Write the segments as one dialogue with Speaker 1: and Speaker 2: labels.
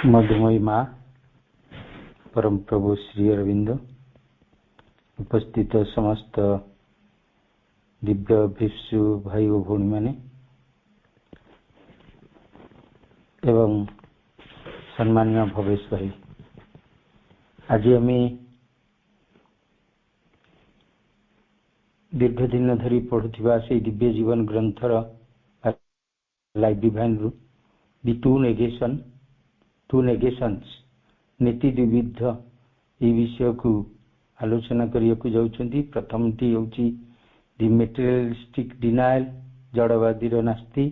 Speaker 1: मधुमयी माँ परम प्रभु श्री अरविंद उपस्थित समस्त दिव्य भिक्षु भाई और भौणी माने एवं सम्मान्य भवेश भाई, आज आम दीर्घ दिन धरी पढ़ुवा से दिव्य जीवन ग्रंथर लाइफ डिवाइन रु दि टू नेगेशंस नीति द्विविध ये विषय को आलोचना करने को जाउछंती। प्रथमटी होची दि मेटेरियलिस्टिक डिनाइल, जड़वादी नास्ति।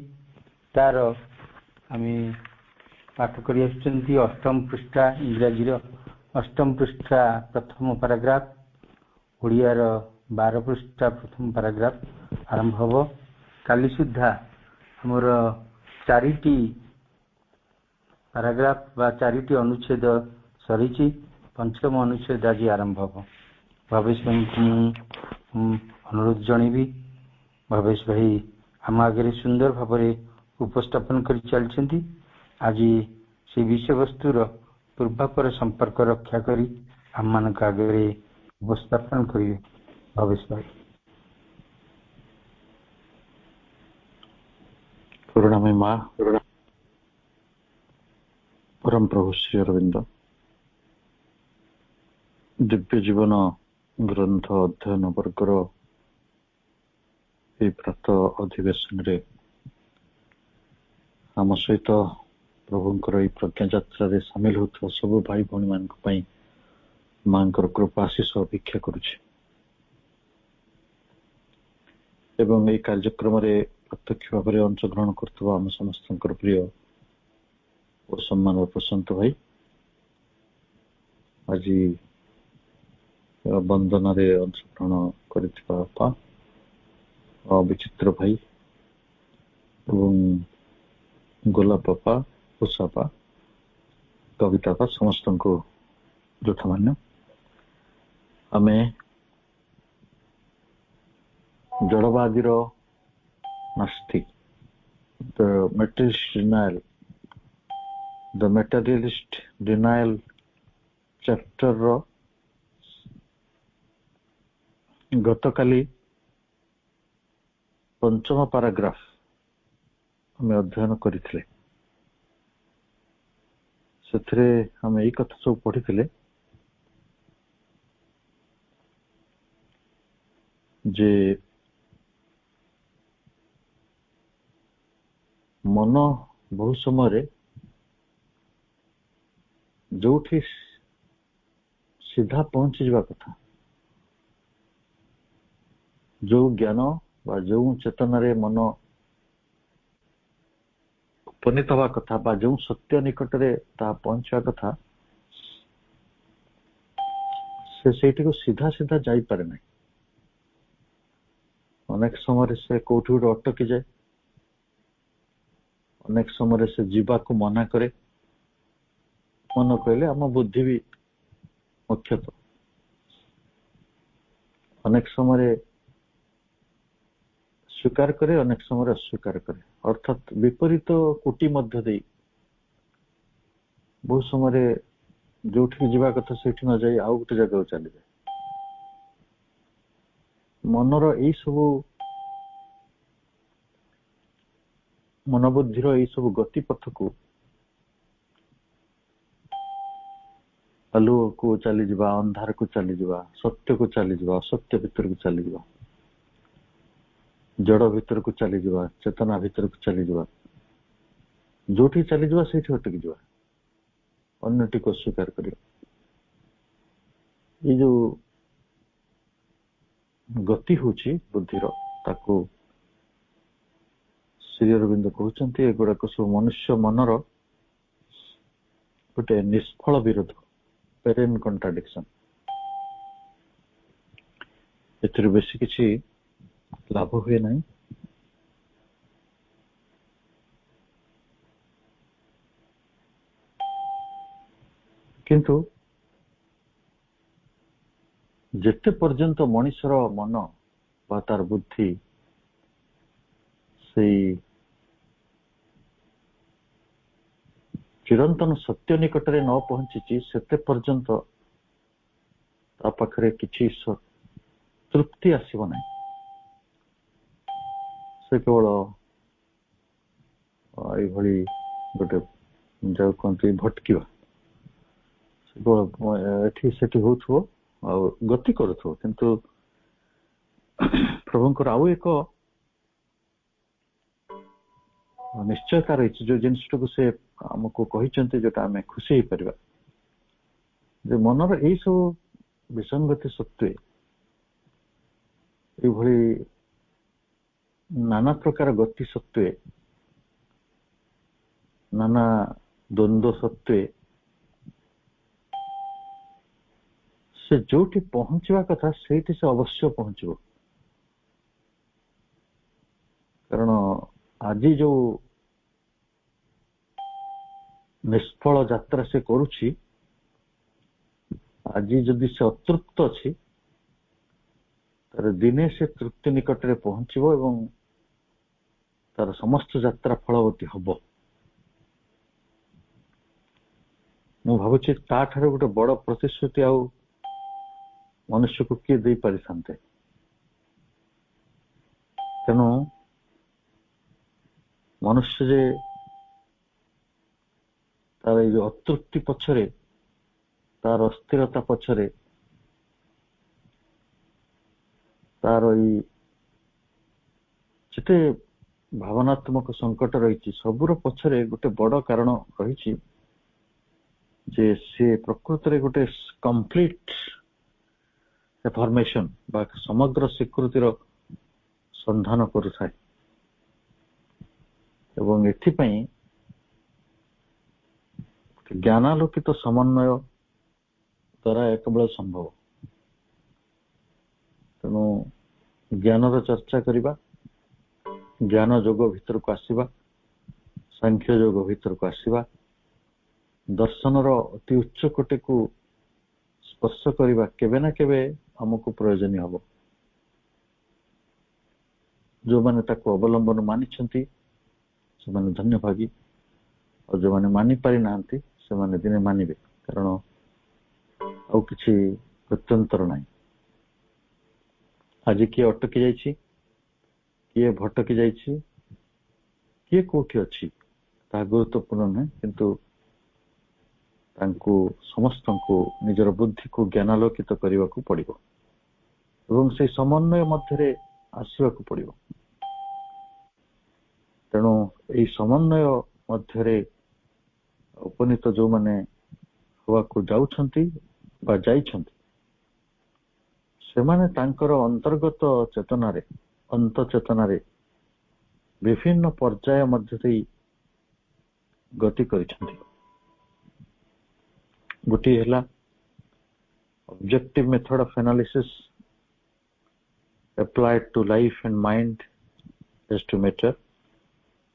Speaker 1: तार आमे पाठ करि आछंती अष्टम पृष्ठा, इंग्राजी अष्टम पृष्ठा प्रथम पैराग्राफ, ओडिया 12 पृष्ठा प्रथम पैराग्राफ आरंभ हबो। काली सुद्धा हमर 4टी पैराग्राफ बा 4टी अनुच्छेद सरीची, पंचम अनुच्छेद आज आरंभ हबो। भवेश भाई को अनुरोध जनइबी, भवेश भाई आम आगे सुंदर भाव उपस्थापन कर चलती। आज से विषय वस्तुर पूर्वापर संपर्क रक्षा करी आम मान आगे उपस्थापन करेंगे। भवेश भाई
Speaker 2: करुणामय माँ परम प्रभु श्री अरविंद दिव्य जीवन ग्रंथ अध्ययन वर्गर प्रात अधिवेशन रे आम सहित प्रभुंकर ये प्रज्ञा यात्रा सामिल होता सब भाई भौणी मान मां कृपा आशीष अपेक्षा करुचे एवं ये कार्यक्रम प्रत्यक्ष भाव में अंशग्रहण करथबा आम समस्त प्रिय और सम्मान प्रशांत भाई, आज बंदन अंशग्रहण कर विचित्र भाई एवं गोलापा, उषापा, कवितापा समस्त को यथामान्य। आमे जड़वादी नास्ति द मेटेरियलिस्ट डिनाइल चैप्टर गतकाली पंचम पैराग्राफ हमें अध्ययन करथिले। सेथरे हम एई कथा सब पढ़िथिले जे मन बहुत समय जो सीधा पहुंची जावा कथा, जो ज्ञान बा जो चेतन रे मन उपनीत हवा कथा बा जो सत्य निकट रे ता पहुंचा कथा से सेठी को सीधा सीधा जाई पारे नहीं। अनेक समय से कोठी गोटे अटकी जाए, अनेक समय से जीवा को मना करे। मन कहले आम बुद्धि भी मुख्यतः अनेक समय स्वीकार करे, अनेक समय अस्वीकार करे, अर्थात विपरीत कोटि मध्य दे बहुत समय जो जीवा कथा से न जाए आउ गोटे जगह चली जाए। मनर यही सब मनोबुद्धि यही सब गतिपथ को आलुओ को चली जावा, अंधार को चली जावा, सत्य को चली जावा, असत्य भीतर को चली जावा, जड़ भीतर को चली जावा, चेतना भीतर को चली जावा, जोठी चली जावा से अटकी जावा, अन्यटी को स्वीकार करियो। ये जो गति होची बुद्धिर ताको श्री अरविंद कहते एगुड़ाक सब मनुष्य मनर गोटे निष्फल विरोध, पेरेन कंट्राडिक्शन। एथि बेसी किसी लाभ हुए नहीं। किंतु जेते पर्यंत मनुष्यर मन बा तार बुद्धि से ଚିରନ୍ତନ ସତ୍ୟ ନିକଟରେ ନ ପହଞ୍ଚିଛି ସେତେ ପର୍ଯ୍ୟନ୍ତ ତା ପାଖରେ କିଛି ତୃପ୍ତି ଆସିବ ନାହିଁ। ସେ କେବଳ ଏଇଭଳି ଗୋଟେ ଯାଉ କହନ୍ତି ଭଟକିବା, ସେ କେବଳ ଏଠି ସେଠି ହଉଥିବ ଆଉ ଗତି କରୁଥିବ, କିନ୍ତୁ ପ୍ରଭୁଙ୍କର ଆଉ ଏକ ନିଶ୍ଚୟତା ରହିଛି ଯୋଉ ଜିନିଷଟାକୁ ସେ ଆମକୁ କହିଛନ୍ତି, ଯୋଉଟା ଆମେ ଖୁସି ହେଇପାରିବା ଯେ ମନର ଏଇ ସବୁ ବିସଙ୍ଗତି ସତ୍ତ୍ୱେ, ଏଇଭଳି ନାନା ପ୍ରକାର ଗତି ସତ୍ତ୍ୱେ, ନାନା ଦ୍ୱନ୍ଦ୍ୱ ସତ୍ତ୍ୱେ ସେ ଯୋଉଠି ପହଞ୍ଚିବା କଥା ସେଇଠି ସେ ଅବଶ୍ୟ ପହଞ୍ଚିବ। କାରଣ ଆଜି ଯୋଉ ନିଷ୍ଫଳ ଯାତ୍ରା ସେ କରୁଛି, ଆଜି ଯଦି ସେ ଅତୃପ୍ତ ଅଛି, ତାର ଦିନେ ସେ ତୃପ୍ତି ନିକଟରେ ପହଞ୍ଚିବ ଏବଂ ତାର ସମସ୍ତ ଯାତ୍ରା ଫଳବତୀ ହବ। ମୁଁ ଭାବୁଛି ତାଠାରୁ ଗୋଟେ ବଡ ପ୍ରତିଶ୍ରୁତି ଆଉ ମନୁଷ୍ୟକୁ କିଏ ଦେଇପାରିଥାନ୍ତେ। ତେଣୁ ମନୁଷ୍ୟ ଯେ ତାର ଏଇ ଅତୃପ୍ତି ପଛରେ, ତାର ଅସ୍ଥିରତା ପଛରେ, ତାର ଏଇ ଯେତେ ଭାବନାତ୍ମକ ସଙ୍କଟ ରହିଛି, ସବୁର ପଛରେ ଗୋଟେ ବଡ କାରଣ ରହିଛି ଯେ ସେ ପ୍ରକୃତରେ ଗୋଟେ କମ୍ପ୍ଲିଟ ଫର୍ମେସନ ବା ସମଗ୍ର ସ୍ୱୀକୃତିର ସନ୍ଧାନ କରୁଥାଏ। ଏବଂ ଏଥିପାଇଁ ଜ୍ଞାନାଲୋକିତ ସମନ୍ୱୟ ଦ୍ୱାରା କେବଳ ସମ୍ଭବ। ତେଣୁ ଜ୍ଞାନର ଚର୍ଚ୍ଚା କରିବା, ଜ୍ଞାନ ଯୋଗ ଭିତରକୁ ଆସିବା, ସାଂଖ୍ୟ ଯୋଗ ଭିତରକୁ ଆସିବା, ଦର୍ଶନର ଅତି ଉଚ୍ଚ କୋଟିକୁ ସ୍ପର୍ଶ କରିବା କେବେ ନା କେବେ ଆମକୁ ପ୍ରୟୋଜନୀୟ ହବ। ଯୋଉମାନେ ତାକୁ ଅବଲମ୍ବନ ମାନିଛନ୍ତି ସେମାନେ ଧନ୍ୟଭାଗୀ, ଆଉ ଯୋଉମାନେ ମାନି ପାରିନାହାନ୍ତି ସେମାନେ ଦିନେ ମାନିବେ, କାରଣ ଆଉ କିଛି ପ୍ରତ୍ୟନ୍ତର ନାହିଁ। ଆଜି କିଏ ଅଟକି ଯାଇଛି, କିଏ ଭଟକି ଯାଇଛି, କିଏ କୋଉଠି ଅଛି ତାହା ଗୁରୁତ୍ୱପୂର୍ଣ୍ଣ ନୁହେଁ, କିନ୍ତୁ ତାଙ୍କୁ ସମସ୍ତଙ୍କୁ ନିଜର ବୁଦ୍ଧିକୁ ଜ୍ଞାନାଲୋକିତ କରିବାକୁ ପଡିବ ଏବଂ ସେଇ ସମନ୍ୱୟ ମଧ୍ୟରେ ଆସିବାକୁ ପଡିବ। ତେଣୁ ଏଇ ସମନ୍ୱୟ ମଧ୍ୟରେ ଉପନୀତ ଯୋଉମାନେ ହବାକୁ ଯାଉଛନ୍ତି ବା ଯାଇଛନ୍ତି, ସେମାନେ ତାଙ୍କର ଅନ୍ତର୍ଗତ ଚେତନାରେ, ଅନ୍ତଃଚେତନାରେ ବିଭିନ୍ନ ପର୍ଯ୍ୟାୟ ମଧ୍ୟ ଦେଇ ଗତି କରିଛନ୍ତି। ଗୋଟିଏ ହେଲା objective method of analysis applied to life and mind as to matter।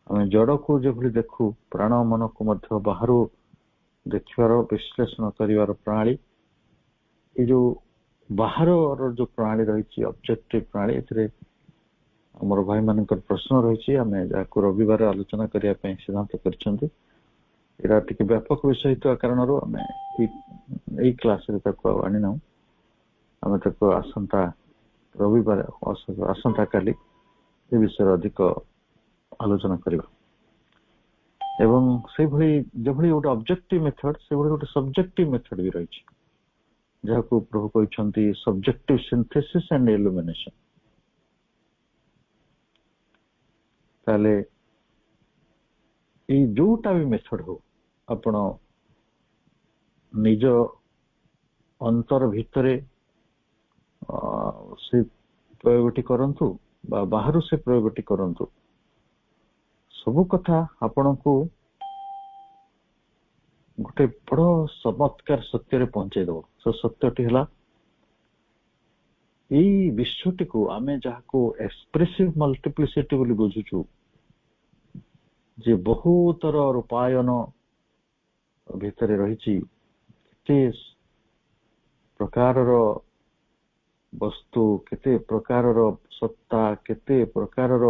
Speaker 2: ଆମେ ଜଡକୁ ଯେଭଳି ଦେଖୁ, ପ୍ରାଣ ମନକୁ ମଧ୍ୟ ବାହାରୁ ଦେଖିବାର, ବିଶ୍ଳେଷଣ କରିବାର ପ୍ରଣାଳୀ, ଏଇ ଯୋଉ ବାହାରର ଯୋଉ ପ୍ରଣାଳୀ ରହିଛି, ଅବଜେକ୍ଟିଭ ପ୍ରଣାଳୀ, ଏଥିରେ ଆମର ଭାଇମାନଙ୍କର ପ୍ରଶ୍ନ ରହିଛି, ଆମେ ଯାହାକୁ ରବିବାର ଆଲୋଚନା କରିବା ପାଇଁ ସିଦ୍ଧାନ୍ତ କରିଛନ୍ତି। ଏଇଟା ଟିକେ ବ୍ୟାପକ ବିଷୟ ହେଇଥିବା କାରଣରୁ ଆମେ ଏଇ କ୍ଲାସରେ ତାକୁ ଆଉ ଆଣିନାହୁଁ। ଆମେ ତାକୁ ଆସନ୍ତା ରବିବାର, ଆସନ୍ତା କାଲି ଏ ବିଷୟରେ ଅଧିକ ଆଲୋଚନା କରିବା। ଏବଂ ସେଇଭଳି ଯେଭଳି ଗୋଟେ ଅବଜେକ୍ଟିଭ ମେଥଡ, ସେଭଳି ଗୋଟେ ସବଜେକ୍ଟିଭ ମେଥଡ ବି ରହିଛି, ଯାହାକୁ ପ୍ରଭୁ କହିଛନ୍ତି ସବଜେକ୍ଟିଭ ସିନ୍ଥେସିସ୍ ଆଣ୍ଡ ଇଲୁମିନେସନ। ତାହେଲେ ଏଇ ଯୋଉଟା ବି ମେଥଡ ହଉ, ଆପଣ ନିଜ ଅନ୍ତର ଭିତରେ ସେ ପ୍ରୟୋଗଟି କରନ୍ତୁ ବା ବାହାରୁ ସେ ପ୍ରୟୋଗଟି କରନ୍ତୁ, ସବୁ କଥା ଆପଣଙ୍କୁ ଗୋଟେ ବଡ ଚମତ୍କାର ସତ୍ୟରେ ପହଞ୍ଚେଇ ଦବ। ସେ ସତ୍ୟଟି ହେଲା, ଏଇ ବିଶ୍ୱଟିକୁ ଆମେ ଯାହାକୁ ଏକ୍ସପ୍ରେସିଭ ମଲ୍ଟିପ୍ଲିସିଟି ବୋଲି ବୁଝୁଛୁ, ଯେ ବହୁତର ରୂପାୟନ ଭିତରେ ରହିଛି, କେତେ ପ୍ରକାରର ବସ୍ତୁ, କେତେ ପ୍ରକାରର ସତ୍ତା, କେତେ ପ୍ରକାରର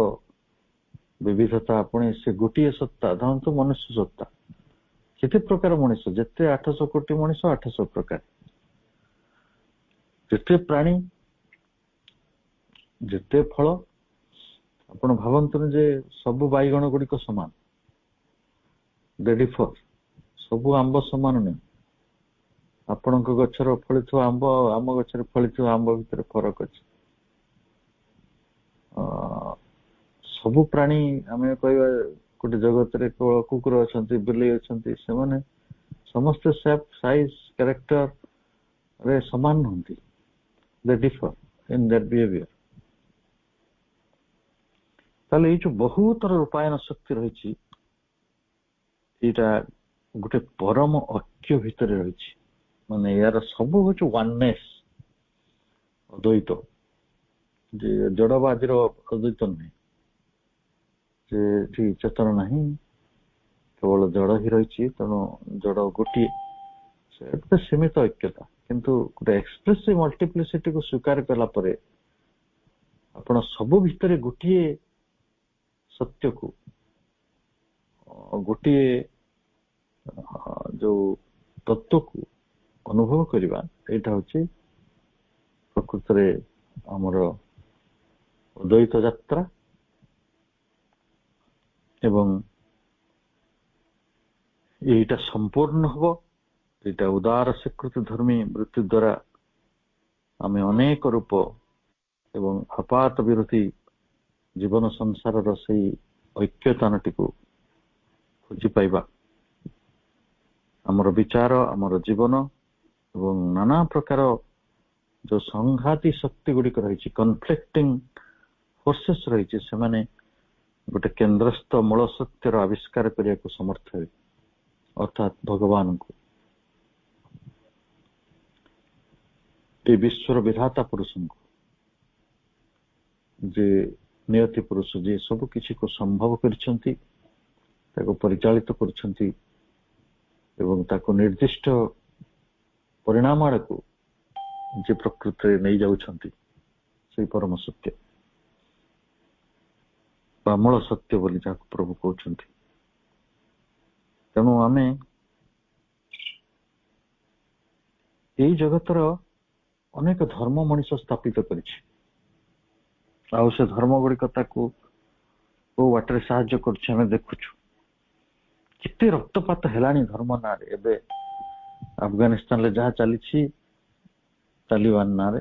Speaker 2: ବିବିଧତା, ପୁଣି ସେ ଗୋଟିଏ ସତ୍ତା, ଧରନ୍ତୁ ମନୁଷ୍ୟ ସତ୍ତା, କେତେ ପ୍ରକାର ମଣିଷ, ଯେତେ 800 କୋଟି ମଣିଷ 800 ପ୍ରକାର, ଯେତେ ପ୍ରାଣୀ ଯେତେ ଫଳ। ଆପଣ ଭାବନ୍ତୁନି ଯେ ସବୁ ବାଇଗଣ ଗୁଡିକ ସମାନ, they differ। ସବୁ ଆମ୍ବ ସମାନ ନୁହେଁ। ଆପଣଙ୍କ ଗଛର ଫଳିଥିବା ଆମ୍ବ ଆଉ ଆମ ଗଛରେ ଫଳିଥିବା ଆମ୍ବ ଭିତରେ ଫରକ ଅଛି। ସବୁ ପ୍ରାଣୀ, ଆମେ କହିବା ଗୋଟେ ଜଗତରେ କେବଳ କୁକୁର ଅଛନ୍ତି, ବିଲେଇ ଅଛନ୍ତି, ସେମାନେ ସମସ୍ତେ ସେପ୍, ସାଇଜ, କ୍ୟାରେକ୍ଟର ରେ ସମାନ ନୁହନ୍ତି। they differ in their behavior। ତାହେଲେ ଏଇ ଯୋଉ ବହୁତର ରୂପାୟନ ଶକ୍ତି ରହିଛି, ଏଇଟା ଗୋଟେ ପରମ ଐକ୍ୟ ଭିତରେ ରହିଛି। ମାନେ ଏହାର ସବୁ ହଉଛି ୱାନନେସ୍, ଅଦ୍ୱୈତ। ଯେ ଜଡବାଦୀର ଅଦ୍ୱୈତ ନୁହେଁ, ଯେ ଏଠି ଚେତନ ନାହିଁ, କେବଳ ଜଡ ହିଁ ରହିଛି, ତେଣୁ ଜଡ ଗୋଟିଏ, ସେ ଗୋଟେ ସୀମିତ ଐକ୍ୟତା। କିନ୍ତୁ ଗୋଟେ ଏକ୍ସପ୍ରେସିଭ ମଲ୍ଟିପ୍ଲିସିଟିକୁ ସ୍ୱୀକାର କଲା ପରେ ଆପଣ ସବୁ ଭିତରେ ଗୋଟିଏ ସତ୍ୟକୁ, ଗୋଟିଏ ଯୋଉ ତତ୍ଵକୁ ଅନୁଭବ କରିବା, ଏଇଟା ହଉଛି ପ୍ରକୃତରେ ଆମର ଅଦ୍ୱୈତ ଯାତ୍ରା। ଏବଂ ଏଇଟା ସମ୍ପୂର୍ଣ୍ଣ ହବ, ଏଇଟା ଉଦାର ସ୍ୱୀକୃତି ଧର୍ମୀ ବୃତ୍ତି ଦ୍ୱାରା ଆମେ ଅନେକ ରୂପ ଏବଂ ଆପାତ ବିରୋଧୀ ଜୀବନ ସଂସାରର ସେଇ ଐକ୍ୟତାନଟିକୁ ଖୋଜି ପାଇବା। ଆମର ବିଚାର, ଆମର ଜୀବନ ଏବଂ ନାନା ପ୍ରକାର ଯୋଉ ସଂଘାତୀ ଶକ୍ତି ଗୁଡିକ ରହିଛି, କନଫ୍ଲିକ୍ଟିଂ ଫୋର୍ସେସ୍ ରହିଛି, ସେମାନେ ଗୋଟେ କେନ୍ଦ୍ରସ୍ଥ ମୂଳ ସତ୍ୟର ଆବିଷ୍କାର କରିବାକୁ ସମର୍ଥ ହେବେ, ଅର୍ଥାତ୍ ଭଗବାନଙ୍କୁ, ଏ ବିଶ୍ୱର ବିଧାତା ପୁରୁଷଙ୍କୁ, ଯେ ନିୟତି ପୁରୁଷ, ଯିଏ ସବୁ କିଛିକୁ ସମ୍ଭବ କରିଛନ୍ତି, ତାକୁ ପରିଚାଳିତ କରୁଛନ୍ତି ଏବଂ ତାକୁ ନିର୍ଦ୍ଦିଷ୍ଟ ପରିଣାମ ଆଡକୁ ଯେ ପ୍ରକୃତିରେ ନେଇଯାଉଛନ୍ତି, ସେଇ ପରମ ସତ୍ୟ ବା ମୂଳ ସତ୍ୟ ବୋଲି ଯାହାକୁ ପ୍ରଭୁ କହୁଛନ୍ତି। ତେଣୁ ଆମେ ଏଇ ଜଗତର ଅନେକ ଧର୍ମ ମଣିଷ ସ୍ଥାପିତ କରିଛି, ଆଉ ସେ ଧର୍ମ ଗୁଡିକ ତାକୁ କୋଉ ବାଟରେ ସାହାଯ୍ୟ କରୁଛି ଆମେ ଦେଖୁଛୁ। କେତେ ରକ୍ତପାତ ହେଲାଣି ଧର୍ମ ନାଁରେ। ଏବେ ଆଫଗାନିସ୍ତାନରେ ଯାହା ଚାଲିଛି ତାଲିବାନ ନାଁରେ,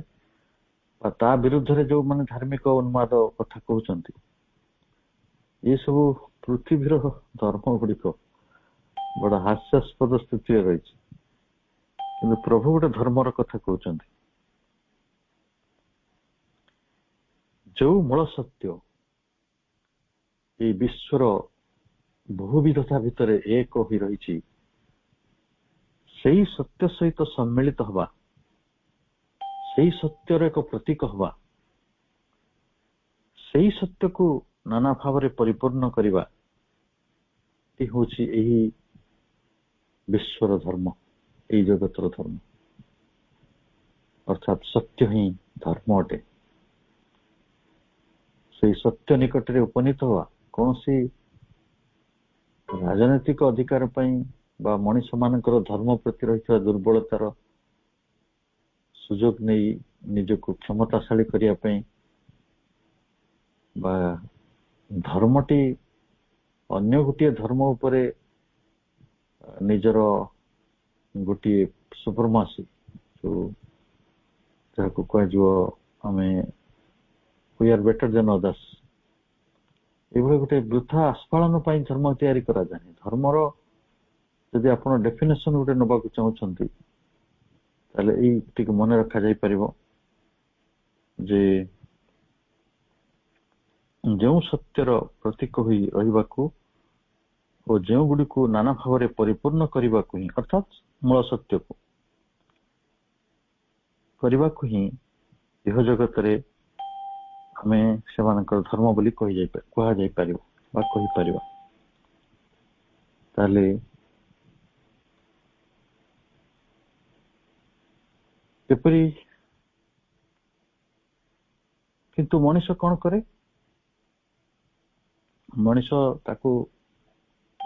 Speaker 2: ବା ତା ବିରୁଦ୍ଧରେ ଯୋଉମାନେ ଧାର୍ମିକ ଉନ୍ମାଦ କଥା କହୁଛନ୍ତି, ଏ ସବୁ ପୃଥିବୀର ଧର୍ମ ଗୁଡିକ ବଡ ହାସ୍ୟାସ୍ପଦ ସ୍ଥିତିରେ ରହିଛି। କିନ୍ତୁ ପ୍ରଭୁ ଗୋଟେ ଧର୍ମର କଥା କହୁଛନ୍ତି, ଯୋଉ ମୂଳ ସତ୍ୟ ଏଇ ବିଶ୍ୱର ବହୁବିଧତା ଭିତରେ ଏକ ହୋଇ ରହିଛି, ସେଇ ସତ୍ୟ ସହିତ ସମ୍ମିଳିତ ହବା, ସେଇ ସତ୍ୟର ଏକ ପ୍ରତୀକ ହବା, ସେଇ ସତ୍ୟକୁ ନାନା ଭାବରେ ପରିପୂର୍ଣ୍ଣ କରିବା, ଏ ହଉଛି ଏହି ବିଶ୍ୱର ଧର୍ମ, ଏଇ ଜଗତର ଧର୍ମ। ଅର୍ଥାତ୍ ସତ୍ୟ ହିଁ ଧର୍ମ ଅଟେ। ସେଇ ସତ୍ୟ ନିକଟରେ ଉପନୀତ ହବା, କୌଣସି ରାଜନୈତିକ ଅଧିକାର ପାଇଁ ବା ମଣିଷ ମାନଙ୍କର ଧର୍ମ ପ୍ରତି ରହିଥିବା ଦୁର୍ବଳତାର ସୁଯୋଗ ନେଇ ନିଜକୁ କ୍ଷମତାଶାଳୀ କରିବା ପାଇଁ, ବା ଧର୍ମଟି ଅନ୍ୟ ଗୋଟିଏ ଧର୍ମ ଉପରେ ନିଜର ଗୋଟିଏ ସୁପରମାସି, ଯାହାକୁ କୁହାଯିବ ଆମେ we are better than others, ଏଭଳି ଗୋଟେ ବୃଥା ଆସ୍ଫାଳନ ପାଇଁ ଧର୍ମ ତିଆରି କରାଯାଏ। ଧର୍ମର ଯଦି ଆପଣ ଡେଫିନେସନ ଗୋଟେ ନେବାକୁ ଚାହୁଁଛନ୍ତି, ତାହେଲେ ଏଇ ଟିକେ ମନେ ରଖାଯାଇପାରିବ ଯେ ଯେଉଁ ସତ୍ୟର ପ୍ରତୀକ ହୋଇ ରହିବାକୁ ଓ ଯେଉଁ ଗୁଡ଼ିକୁ ନାନା ଭାବରେ ପରିପୂର୍ଣ୍ଣ କରିବାକୁ ହିଁ, ଅର୍ଥାତ୍ ମୂଳ ସତ୍ୟକୁ କରିବାକୁ ହିଁ ଇହ ଜଗତରେ ଆମେ ସେମାନଙ୍କର ଧର୍ମ ବୋଲି କୁହାଯାଇପାରିବ ବା କହିପାରିବା। ତାହେଲେ ଏପରି, କିନ୍ତୁ ମଣିଷ କଣ କରେ? ମଣିଷ ତାକୁ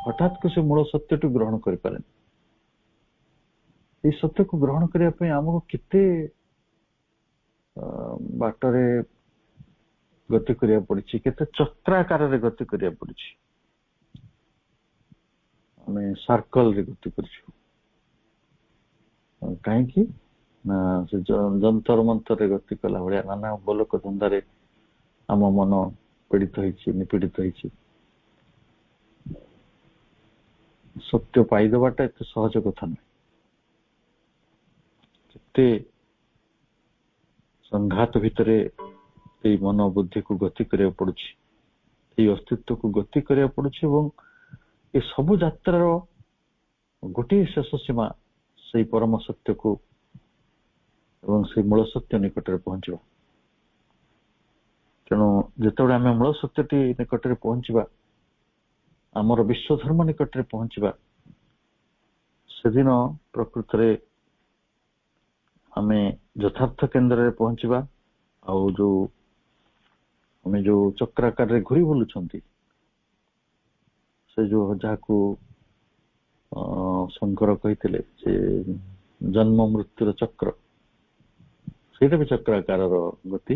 Speaker 2: ହଠାତ୍ କୁ ସେ ମୂଳ ସତ୍ୟଟି ଗ୍ରହଣ କରିପାରେନି। ଏଇ ସତ୍ୟକୁ ଗ୍ରହଣ କରିବା ପାଇଁ ଆମକୁ କେତେ ବାଟରେ ଗତି କରିବାକୁ ପଡିଛି, କେତେ ଚକ୍ରାକାରରେ ଗତି କରିବାକୁ ପଡିଛି। ଆମେ ସାର୍କଲରେ ଗତି କରିଛୁ। କାହିଁକି ନା ସେ ଯନ୍ତର ମନ୍ତରରେ ଗତି କଲା ଭଳିଆ ନାନା ବୋଲକ ଧନ୍ଦାରେ ଆମ ମନ ପୀଡିତ ହେଇଛି, ନିପୀଡିତ ହେଇଛି। ସତ୍ୟ ପାଇଦବାଟା ଏତେ ସହଜ କଥା ନୁହେଁ। କେତେ ସଂଘାତ ଭିତରେ ଏଇ ମନ ବୁଦ୍ଧିକୁ ଗତି କରିବାକୁ ପଡୁଛି, ଏଇ ଅସ୍ତିତ୍ୱକୁ ଗତି କରିବାକୁ ପଡୁଛି। ଏବଂ ଏ ସବୁ ଯାତ୍ରାର ଗୋଟିଏ ଶେଷ ସୀମା ସେଇ ପରମ ସତ୍ୟକୁ ଏବଂ ସେଇ ମୂଳ ସତ୍ୟ ନିକଟରେ ପହଞ୍ଚିବା। ତେଣୁ ଯେତେବେଳେ ଆମେ ମୂଳ ସତ୍ୟଟି ନିକଟରେ ପହଞ୍ଚିବା, ଆମର ବିଶ୍ୱ ଧର୍ମ ନିକଟରେ ପହଞ୍ଚିବା, ସେଦିନ ପ୍ରକୃତରେ ଆମେ ଯଥାର୍ଥ କେନ୍ଦ୍ରରେ ପହଞ୍ଚିବା। ଆଉ ଆମେ ଯୋଉ ଚକ୍ରାକାରରେ ଘୁରି ବୁଲୁଛନ୍ତି, ସେ ଯୋଉ ଯାହାକୁ ଶଙ୍କର କହିଥିଲେ ଯେ ଜନ୍ମ ମୃତ୍ୟୁର ଚକ୍ର, ସେଇଟା ବି ଚକ୍ରାକାରର ଗତି।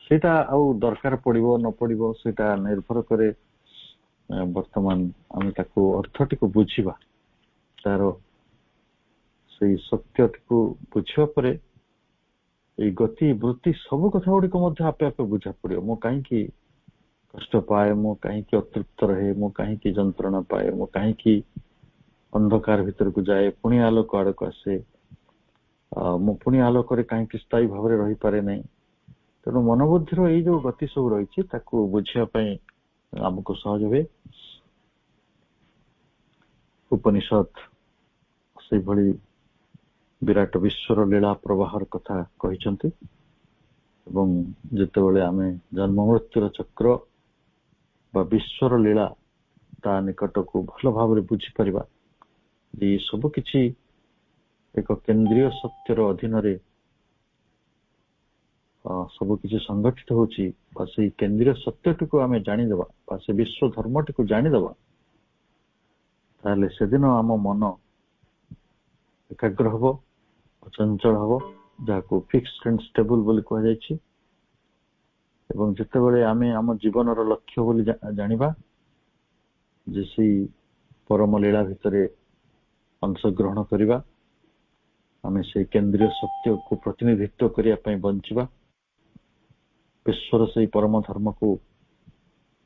Speaker 2: ସେଇଟା ଆଉ ଦରକାର ପଡିବ ନ ପଡିବ ସେଇଟା ନିର୍ଭର କରେ ବର୍ତ୍ତମାନ ଆମେ ତାକୁ ଅର୍ଥଟିକୁ ବୁଝିବା, ତାର ସେଇ ସତ୍ୟଟିକୁ ବୁଝିବା ପରେ ଏଇ ଗତି ବୃତ୍ତି ସବୁ କଥା ଗୁଡିକ ମଧ୍ୟ ଆପେ ଆପେ ବୁଝା ପଡିବ। ମୁଁ କାହିଁକି କଷ୍ଟ ପାଏ, ମୁଁ କାହିଁକି ଅତୃପ୍ତ ରହେ, ମୁଁ କାହିଁକି ଯନ୍ତ୍ରଣା ପାଏ, ମୁଁ କାହିଁକି ଅନ୍ଧକାର ଭିତରକୁ ଯାଏ, ପୁଣି ଆଲୋକ ଆଡକୁ ଆସେ, ମୁଁ ପୁଣି ଆଲୋକରେ କାହିଁକି ସ୍ଥାୟୀ ଭାବରେ ରହିପାରେ ନାହିଁ। ତେଣୁ ମନୋବୁଦ୍ଧିର ଏଇ ଯୋଉ ଗତି ସବୁ ରହିଛି ତାକୁ ବୁଝିବା ପାଇଁ ଆମକୁ ସହଜ ହୁଏ। ଉପନିଷଦ ସେଇଭଳି ବିରାଟ ବିଶ୍ୱର ଲୀଳା ପ୍ରବାହର କଥା କହିଛନ୍ତି। ଏବଂ ଯେତେବେଳେ ଆମେ ଜନ୍ମ ମୃତ୍ୟୁର ଚକ୍ର ବା ବିଶ୍ୱର ଲୀଳା ତା ନିକଟକୁ ଭଲ ଭାବରେ ବୁଝିପାରିବା, ଯେ ସବୁ କିଛି ଏକ କେନ୍ଦ୍ରୀୟ ସତ୍ୟର ଅଧୀନରେ ସବୁ କିଛି ସଂଗଠିତ ହଉଛି, ବା ସେଇ କେନ୍ଦ୍ରୀୟ ସତ୍ୟଟିକୁ ଆମେ ଜାଣିଦେବା ବା ସେ ବିଶ୍ୱ ଧର୍ମଟିକୁ ଜାଣିଦେବା, ତାହେଲେ ସେଦିନ ଆମ ମନ ଏକାଗ୍ର ହବ, ଅଚଞ୍ଚଳ ହବ, ଯାହାକୁ ଫିକ୍ସଡ ଆଣ୍ଡ ଷ୍ଟେବଲ ବୋଲି କୁହାଯାଇଛି। ଏବଂ ଯେତେବେଳେ ଆମେ ଆମ ଜୀବନର ଲକ୍ଷ୍ୟ ବୋଲି ଜାଣିବା ଯେ ସେଇ ପରମ ଲୀଳା ଭିତରେ ଅଂଶଗ୍ରହଣ କରିବା, ଆମେ ସେଇ କେନ୍ଦ୍ରୀୟ ସତ୍ୟକୁ ପ୍ରତିନିଧିତ୍ୱ କରିବା ପାଇଁ ବଞ୍ଚିବା, ବିଶ୍ୱର ସେଇ ପରମ ଧର୍ମକୁ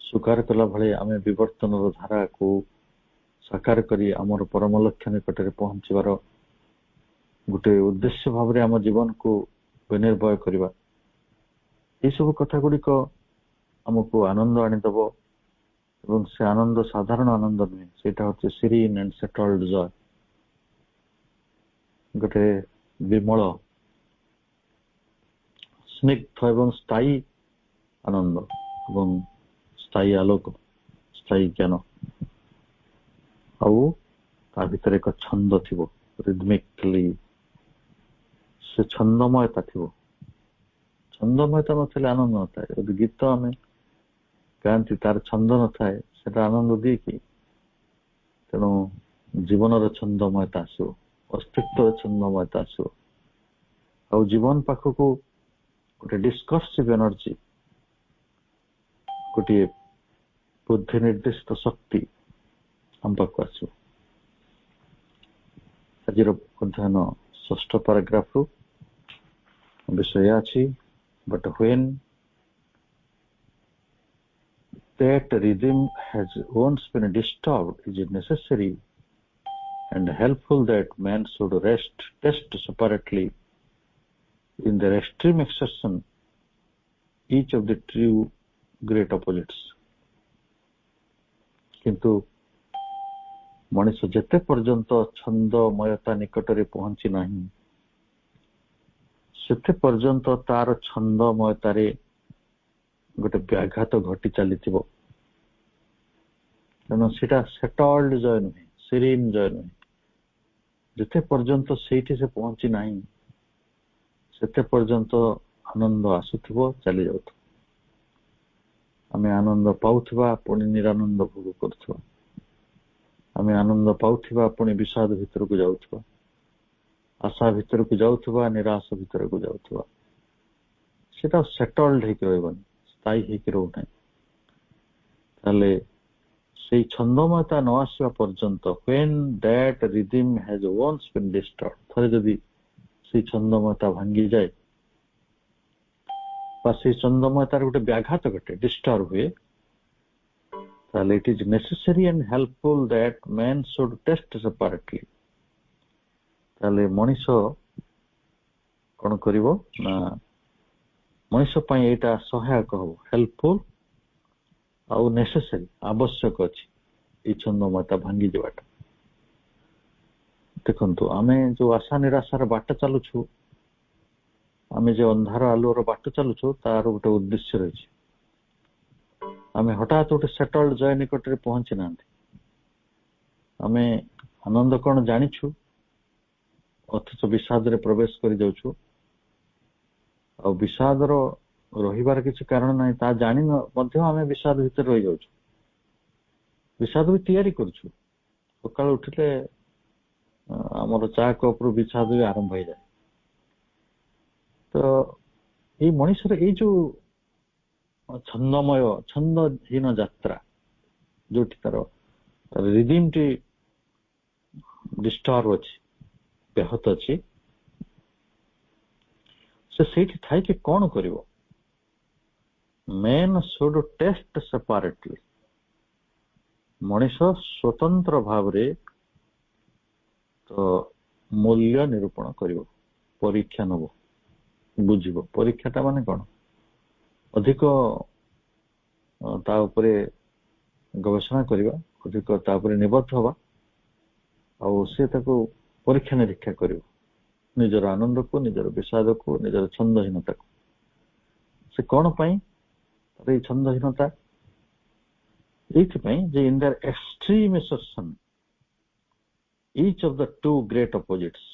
Speaker 2: ସ୍ୱୀକାର କଲା ଭଳି ଆମେ ବିବର୍ତ୍ତନର ଧାରାକୁ ସାକାର କରି ଆମର ପରମ ଲକ୍ଷ୍ୟ ନିକଟରେ ପହଞ୍ଚିବାର ଗୋଟେ ଉଦ୍ଦେଶ୍ୟ ଭାବରେ ଆମ ଜୀବନକୁ ବିନିର୍ଭୟ କରିବା। ଏଇସବୁ କଥା ଗୁଡିକ ଆମକୁ ଆନନ୍ଦ ଆଣିଦେବ। ଏବଂ ସେ ଆନନ୍ଦ ସାଧାରଣ ଆନନ୍ଦ ନୁହେଁ, ସେଇଟା ହଉଛି ସିରିନ୍ ଆଣ୍ଡ ସେଟଲ୍ଡ ଜୟ, ଗୋଟେ ବିମଳ ସ୍ନିଗ୍ଧ ଏବଂ ସ୍ଥାୟୀ ଆନନ୍ଦ ଏବଂ ସ୍ଥାୟୀ ଆଲୋକ, ସ୍ଥାୟୀ ଜ୍ଞାନ। ଆଉ ତା ଭିତରେ ଏକ ଛନ୍ଦ ଥିବ, ରିଦମିକଲି ସେ ଛନ୍ଦମୟତା ଥିବ। ଛନ୍ଦମୟତା ନଥିଲେ ଆନନ୍ଦ ନଥାଏ। ଯଦି ଗୀତ ଆମେ ଗାଆନ୍ତି ତାର ଛନ୍ଦ ନଥାଏ, ସେଟା ଆନନ୍ଦ ଦିଏ କି? ତେଣୁ ଜୀବନର ଛନ୍ଦମୟତା ଆସିବ, ଅସ୍ତିତ୍ୱର ଛନ୍ଦମୟତା ଆସିବ। ଆଉ ଜୀବନ ପାଖକୁ ଗୋଟେ ଡିସ୍କର୍ସିଭ ଏନର୍ଜି, ଗୋଟିଏ ବୁଦ୍ଧି ନିର୍ଦ୍ଦିଷ୍ଟ ଶକ୍ତି ଆମ ପାଖକୁ ଆସିବ। ଆଜିର ଅଧ୍ୟୟନ 6ଠ ପାରାଗ୍ରାଫରୁ ବିଷୟ ଅଛି, but when that rhythm has once been disturbed, is it necessary and helpful that man should test separately in their extreme exertion each of the true great opposites. କିନ୍ତୁ ମଣିଷ ଯେତେ ପର୍ଯ୍ୟନ୍ତ ଛନ୍ଦମୟତା ନିକଟରେ ପହଞ୍ଚି ନାହିଁ, ସେତେ ପର୍ଯ୍ୟନ୍ତ ତାର ଛନ୍ଦମୟତାରେ ଗୋଟେ ବ୍ୟାଘାତ ଘଟି ଚାଲିଥିବ। ତେଣୁ ସେଟା ସେଟଲ୍ଡ ଜୟ ନୁହେଁ, ସିରିନ୍ ଜୟ ନୁହେଁ। ଯେତେ ପର୍ଯ୍ୟନ୍ତ ସେଇଠି ସେ ପହଞ୍ଚି ନାହିଁ, ସେତେ ପର୍ଯ୍ୟନ୍ତ ଆନନ୍ଦ ଆସୁଥିବ, ଚାଲି ଯାଉଥିବ। ଆମେ ଆନନ୍ଦ ପାଉଥିବା, ପୁଣି ନିରାନନ୍ଦ ଭୋଗ କରୁଥିବା। ଆମେ ଆନନ୍ଦ ପାଉଥିବା ପୁଣି ବିଷାଦ ଭିତରକୁ ଯାଉଥିବା, ଆଶା ଭିତରକୁ ଯାଉଥିବା, ନିରାଶ ଭିତରକୁ ଯାଉଥିବା, ସେଟା ସେଟଲ୍ଡ ହେଇକି ରହିବନି, ସ୍ଥାୟୀ ହେଇକି ରହୁନାହିଁ। ତାହେଲେ ସେଇ ଛନ୍ଦମୟତା ନ ଆସିବା ପର୍ଯ୍ୟନ୍ତ, when that rhythm has once been disturbed, ଥରେ ଯଦି ସେଇ ଛନ୍ଦମୟତା ଭାଙ୍ଗିଯାଏ ବା ସେଇ ଛନ୍ଦମୟତାର ଗୋଟେ ବ୍ୟାଘାତ ଘଟେ, ଡିଷ୍ଟର୍ବ ହୁଏ, ତାହେଲେ it is necessary and helpful that man should test separately. ତାହେଲେ ମଣିଷ କଣ କରିବ ନା, ମଣିଷ ପାଇଁ ଏଇଟା ସହାୟକ ହବ, ହେଲ୍ପଫୁଲ ଆଉ ନେସେସାରୀ, ଆବଶ୍ୟକ ଅଛି ଏଇ ଛନ୍ଦମୟତା ଭାଙ୍ଗି ଯିବାଟା। ଦେଖନ୍ତୁ, ଆମେ ଯୋଉ ଆଶା ନିରାଶାର ବାଟ ଚାଲୁଛୁ, ଆମେ ଯେ ଅନ୍ଧାର ଆଲୁଅର ବାଟ ଚାଲୁଛୁ, ତାର ଗୋଟେ ଉଦ୍ଦେଶ୍ୟ ରହିଛି। ଆମେ ହଠାତ୍ ଗୋଟେ ସେଟଲ୍ଡ ଜୟ ନିକଟରେ ପହଞ୍ଚି ନାହାନ୍ତି। ଆମେ ଆନନ୍ଦ କଣ ଜାଣିଛୁ, ଅଥଚ ବିଷାଦରେ ପ୍ରବେଶ କରି ଯାଉଛୁ। ଆଉ ବିଷାଦର ରହିବାର କିଛି କାରଣ ନାହିଁ, ତା ଜାଣି ମଧ୍ୟ ଆମେ ବିଷାଦ ଭିତରେ ରହିଯାଉଛୁ। ବିଷାଦ ବି ତିଆରି କରୁଛୁ। ସକାଳୁ ଉଠିଲେ ଆମର ଚା କପରୁ ବିଷାଦ ବି ଆରମ୍ଭ ହେଇଯାଏ। ତ ଏଇ ମଣିଷର ଏଇ ଯୋଉ ଛନ୍ଦମୟ, ଛନ୍ଦହୀନ ଯାତ୍ରା, ଯୋଉଠି ତାର ରିଦିମଟି ଡିଷ୍ଟର୍ବ ଅଛି, ବ୍ୟାହତ ଅଛି, ସେ ସେଇଠି ଥାଇକି କଣ କରିବ? men should test separately. ମଣିଷ ସ୍ୱତନ୍ତ୍ର ଭାବରେ ତ ମୂଲ୍ୟ ନିରୂପଣ କରିବ, ପରୀକ୍ଷା ନବ, ବୁଝିବ। ପରୀକ୍ଷାଟା ମାନେ କଣ? ଅଧିକ ତା ଉପରେ ଗବେଷଣା କରିବା, ଅଧିକ ତା ଉପରେ ନିବଦ୍ଧ ହବା, ଆଉ ସେ ତାକୁ ପରୀକ୍ଷା ନିରୀକ୍ଷା କରିବ, ନିଜର ଆନନ୍ଦକୁ, ନିଜର ବିଷାଦକୁ, ନିଜର ଛନ୍ଦହୀନତାକୁ। ସେ କଣ ପାଇଁ ଏଇ ଛନ୍ଦହୀନତା? ଏଇଥିପାଇଁ ଯେ in their extreme assertion, each of the two great opposites,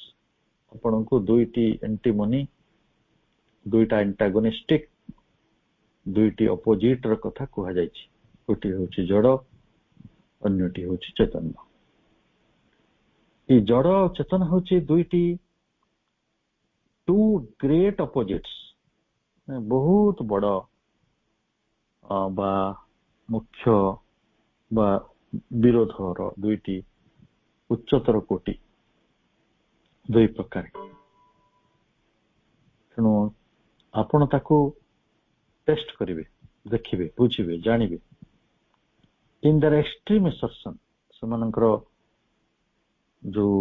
Speaker 2: ଆପଣଙ୍କୁ ଦୁଇଟି ଏଣ୍ଟିମନି, ଦୁଇଟା ଆଣ୍ଟାଗୋନିଷ୍ଟିକ, ଦୁଇଟି ଅପୋଜିଟ ର କଥା କୁହାଯାଇଛି। ଗୋଟିଏ ହେଉଛି ଜଡ଼, ଅନ୍ୟଟି ହେଉଛି ଚୈତନ୍ୟ। ଏଇ ଜଡ଼ ଆଉ ଚେତନ ହେଉଛି ଦୁଇଟି ଟୁ ଗ୍ରେଟ୍ ଅପୋଜିଟ୍ସ, ବହୁତ ବଡ଼ ବା ମୁଖ୍ୟ ବା ବିରୋଧର ଦୁଇଟି ଉଚ୍ଚତର କୋଟି, ଦୁଇ ପ୍ରକାର। ତେଣୁ ଆପଣ ତାକୁ ଟେଷ୍ଟ କରିବେ, ଦେଖିବେ, ବୁଝିବେ, ଜାଣିବେ। ଇନ୍ ଦର ଏକ୍ସଟ୍ରିମ୍ assertion, ସେମାନଙ୍କର ଯୋଉ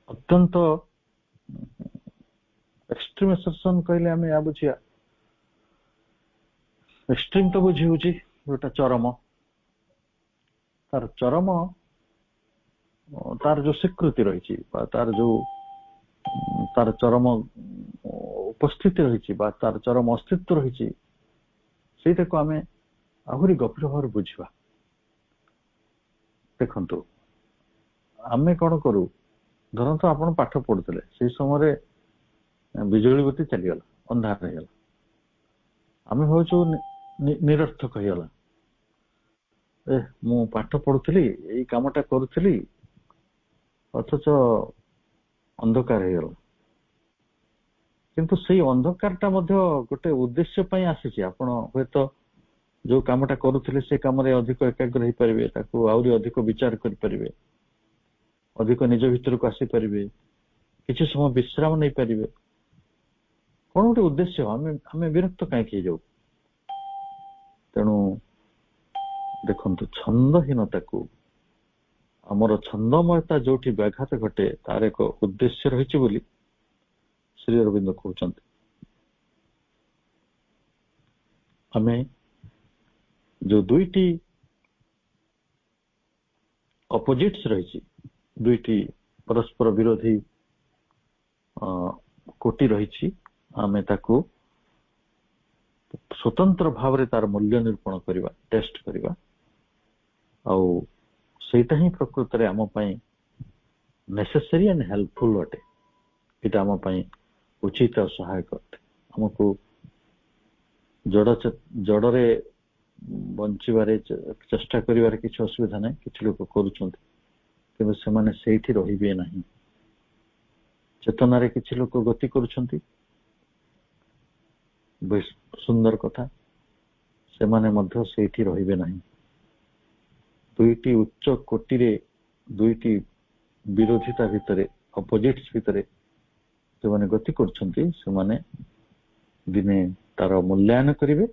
Speaker 2: ଅତ୍ୟନ୍ତ ଏକ୍ସଟ୍ରିମ୍ assertion କହିଲେ ଆମେ ୟା ବୁଝିବା, ଏକ୍ସଟ୍ରିମ୍ ତ ବୁଝି ହଉଛି ଯୋଉଟା ଚରମ, ତାର ଚରମ, ତାର ଯୋଉ ସ୍ୱୀକୃତି ରହିଛି ବା ତାର ଯୋଉ ତାର ଚରମ ଉପସ୍ଥିତି ରହିଛି ବା ତାର ଚରମ ଅସ୍ତିତ୍ୱ ରହିଛି, ସେଇଟାକୁ ଆମେ ଆହୁରି ଗଭୀର ଭାବରେ ବୁଝିବା। ଦେଖନ୍ତୁ, ଆମେ କଣ କରୁ, ଧରନ୍ତୁ ଆପଣ ପାଠ ପଢୁଥିଲେ, ସେଇ ସମୟରେ ବିଜୁଳି ବତି ଚାଲିଗଲା, ଅନ୍ଧାର ହେଇଗଲା, ଆମେ ଭାବୁଛୁ ନିରର୍ଥକ ହେଇଗଲା। ମୁଁ ପାଠ ପଢୁଥିଲି, ଏଇ କାମଟା କରୁଥିଲି, ଅଥଚ ଅନ୍ଧକାର ହେଇଗଲା। କିନ୍ତୁ ସେଇ ଅନ୍ଧକାରଟା ମଧ୍ୟ ଗୋଟେ ଉଦ୍ଦେଶ୍ୟ ପାଇଁ ଆସିଛି। ଆପଣ ହୁଏତ ଯୋଉ କାମଟା କରୁଥିଲେ ସେ କାମରେ ଅଧିକ ଏକାଗ୍ର ହେଇପାରିବେ, ତାକୁ ଆହୁରି ଅଧିକ ବିଚାର କରିପାରିବେ, ଅଧିକ ନିଜ ଭିତରକୁ ଆସିପାରିବେ, କିଛି ସମୟ ବିଶ୍ରାମ ନେଇପାରିବେ। କଣ ଗୋଟେ ଉଦ୍ଦେଶ୍ୟ, ଆମେ ବିରକ୍ତ କାହିଁକି ହେଇଯାଉ? ତେଣୁ ଦେଖନ୍ତୁ, ଛନ୍ଦହୀନତାକୁ, ଆମର ଛନ୍ଦମୟତା ଯୋଉଠି ବ୍ୟାଘାତ ଘଟେ, ତାର ଏକ ଉଦ୍ଦେଶ୍ୟ ରହିଛି ବୋଲି ଶ୍ରୀ ଅରବିନ୍ଦ କହୁଛନ୍ତି। ଆମେ ଯୋଉ ଦୁଇଟି ଅପୋଜିଟ୍ସ ରହିଛି, ଦୁଇଟି ପରସ୍ପର ବିରୋଧୀ କୋଟି ରହିଛି, ଆମେ ତାକୁ ସ୍ୱତନ୍ତ୍ର ଭାବରେ ତାର ମୂଲ୍ୟ ନିରୂପଣ କରିବା, ଟେଷ୍ଟ କରିବା। ଆଉ ସେଇଟା ହିଁ ପ୍ରକୃତରେ ଆମ ପାଇଁ ନେସେସାରୀ ଆଣ୍ଡ ହେଲ୍ପଫୁଲ ଅଟେ। ଏଇଟା ଆମ ପାଇଁ ଉଚିତ ଆଉ ସହାୟକ ଅଟେ। ଆମକୁ ଜଡ଼ରେ ବଞ୍ଚିବାରେ ଚେଷ୍ଟା କରିବାରେ କିଛି ଅସୁବିଧା ନାହିଁ, କିଛି ଲୋକ କରୁଛନ୍ତି, କିନ୍ତୁ ସେମାନେ ସେଇଠି ରହିବେ ନାହିଁ। ଚେତନାରେ କିଛି ଲୋକ ଗତି କରୁଛନ୍ତି, ବେଶ ସୁନ୍ଦର କଥା, ସେମାନେ ମଧ୍ୟ ସେଇଠି ରହିବେ ନାହିଁ। ଦୁଇଟି ଉଚ୍ଚ କୋଟିରେ, ଦୁଇଟି ବିରୋଧିତା ଭିତରେ, ଅପୋଜିଟ୍ସ ଭିତରେ ସେମାନେ ଗତି କରୁଛନ୍ତି, ସେମାନେ ଦିନେ ତାର ମୂଲ୍ୟାୟନ କରିବେ,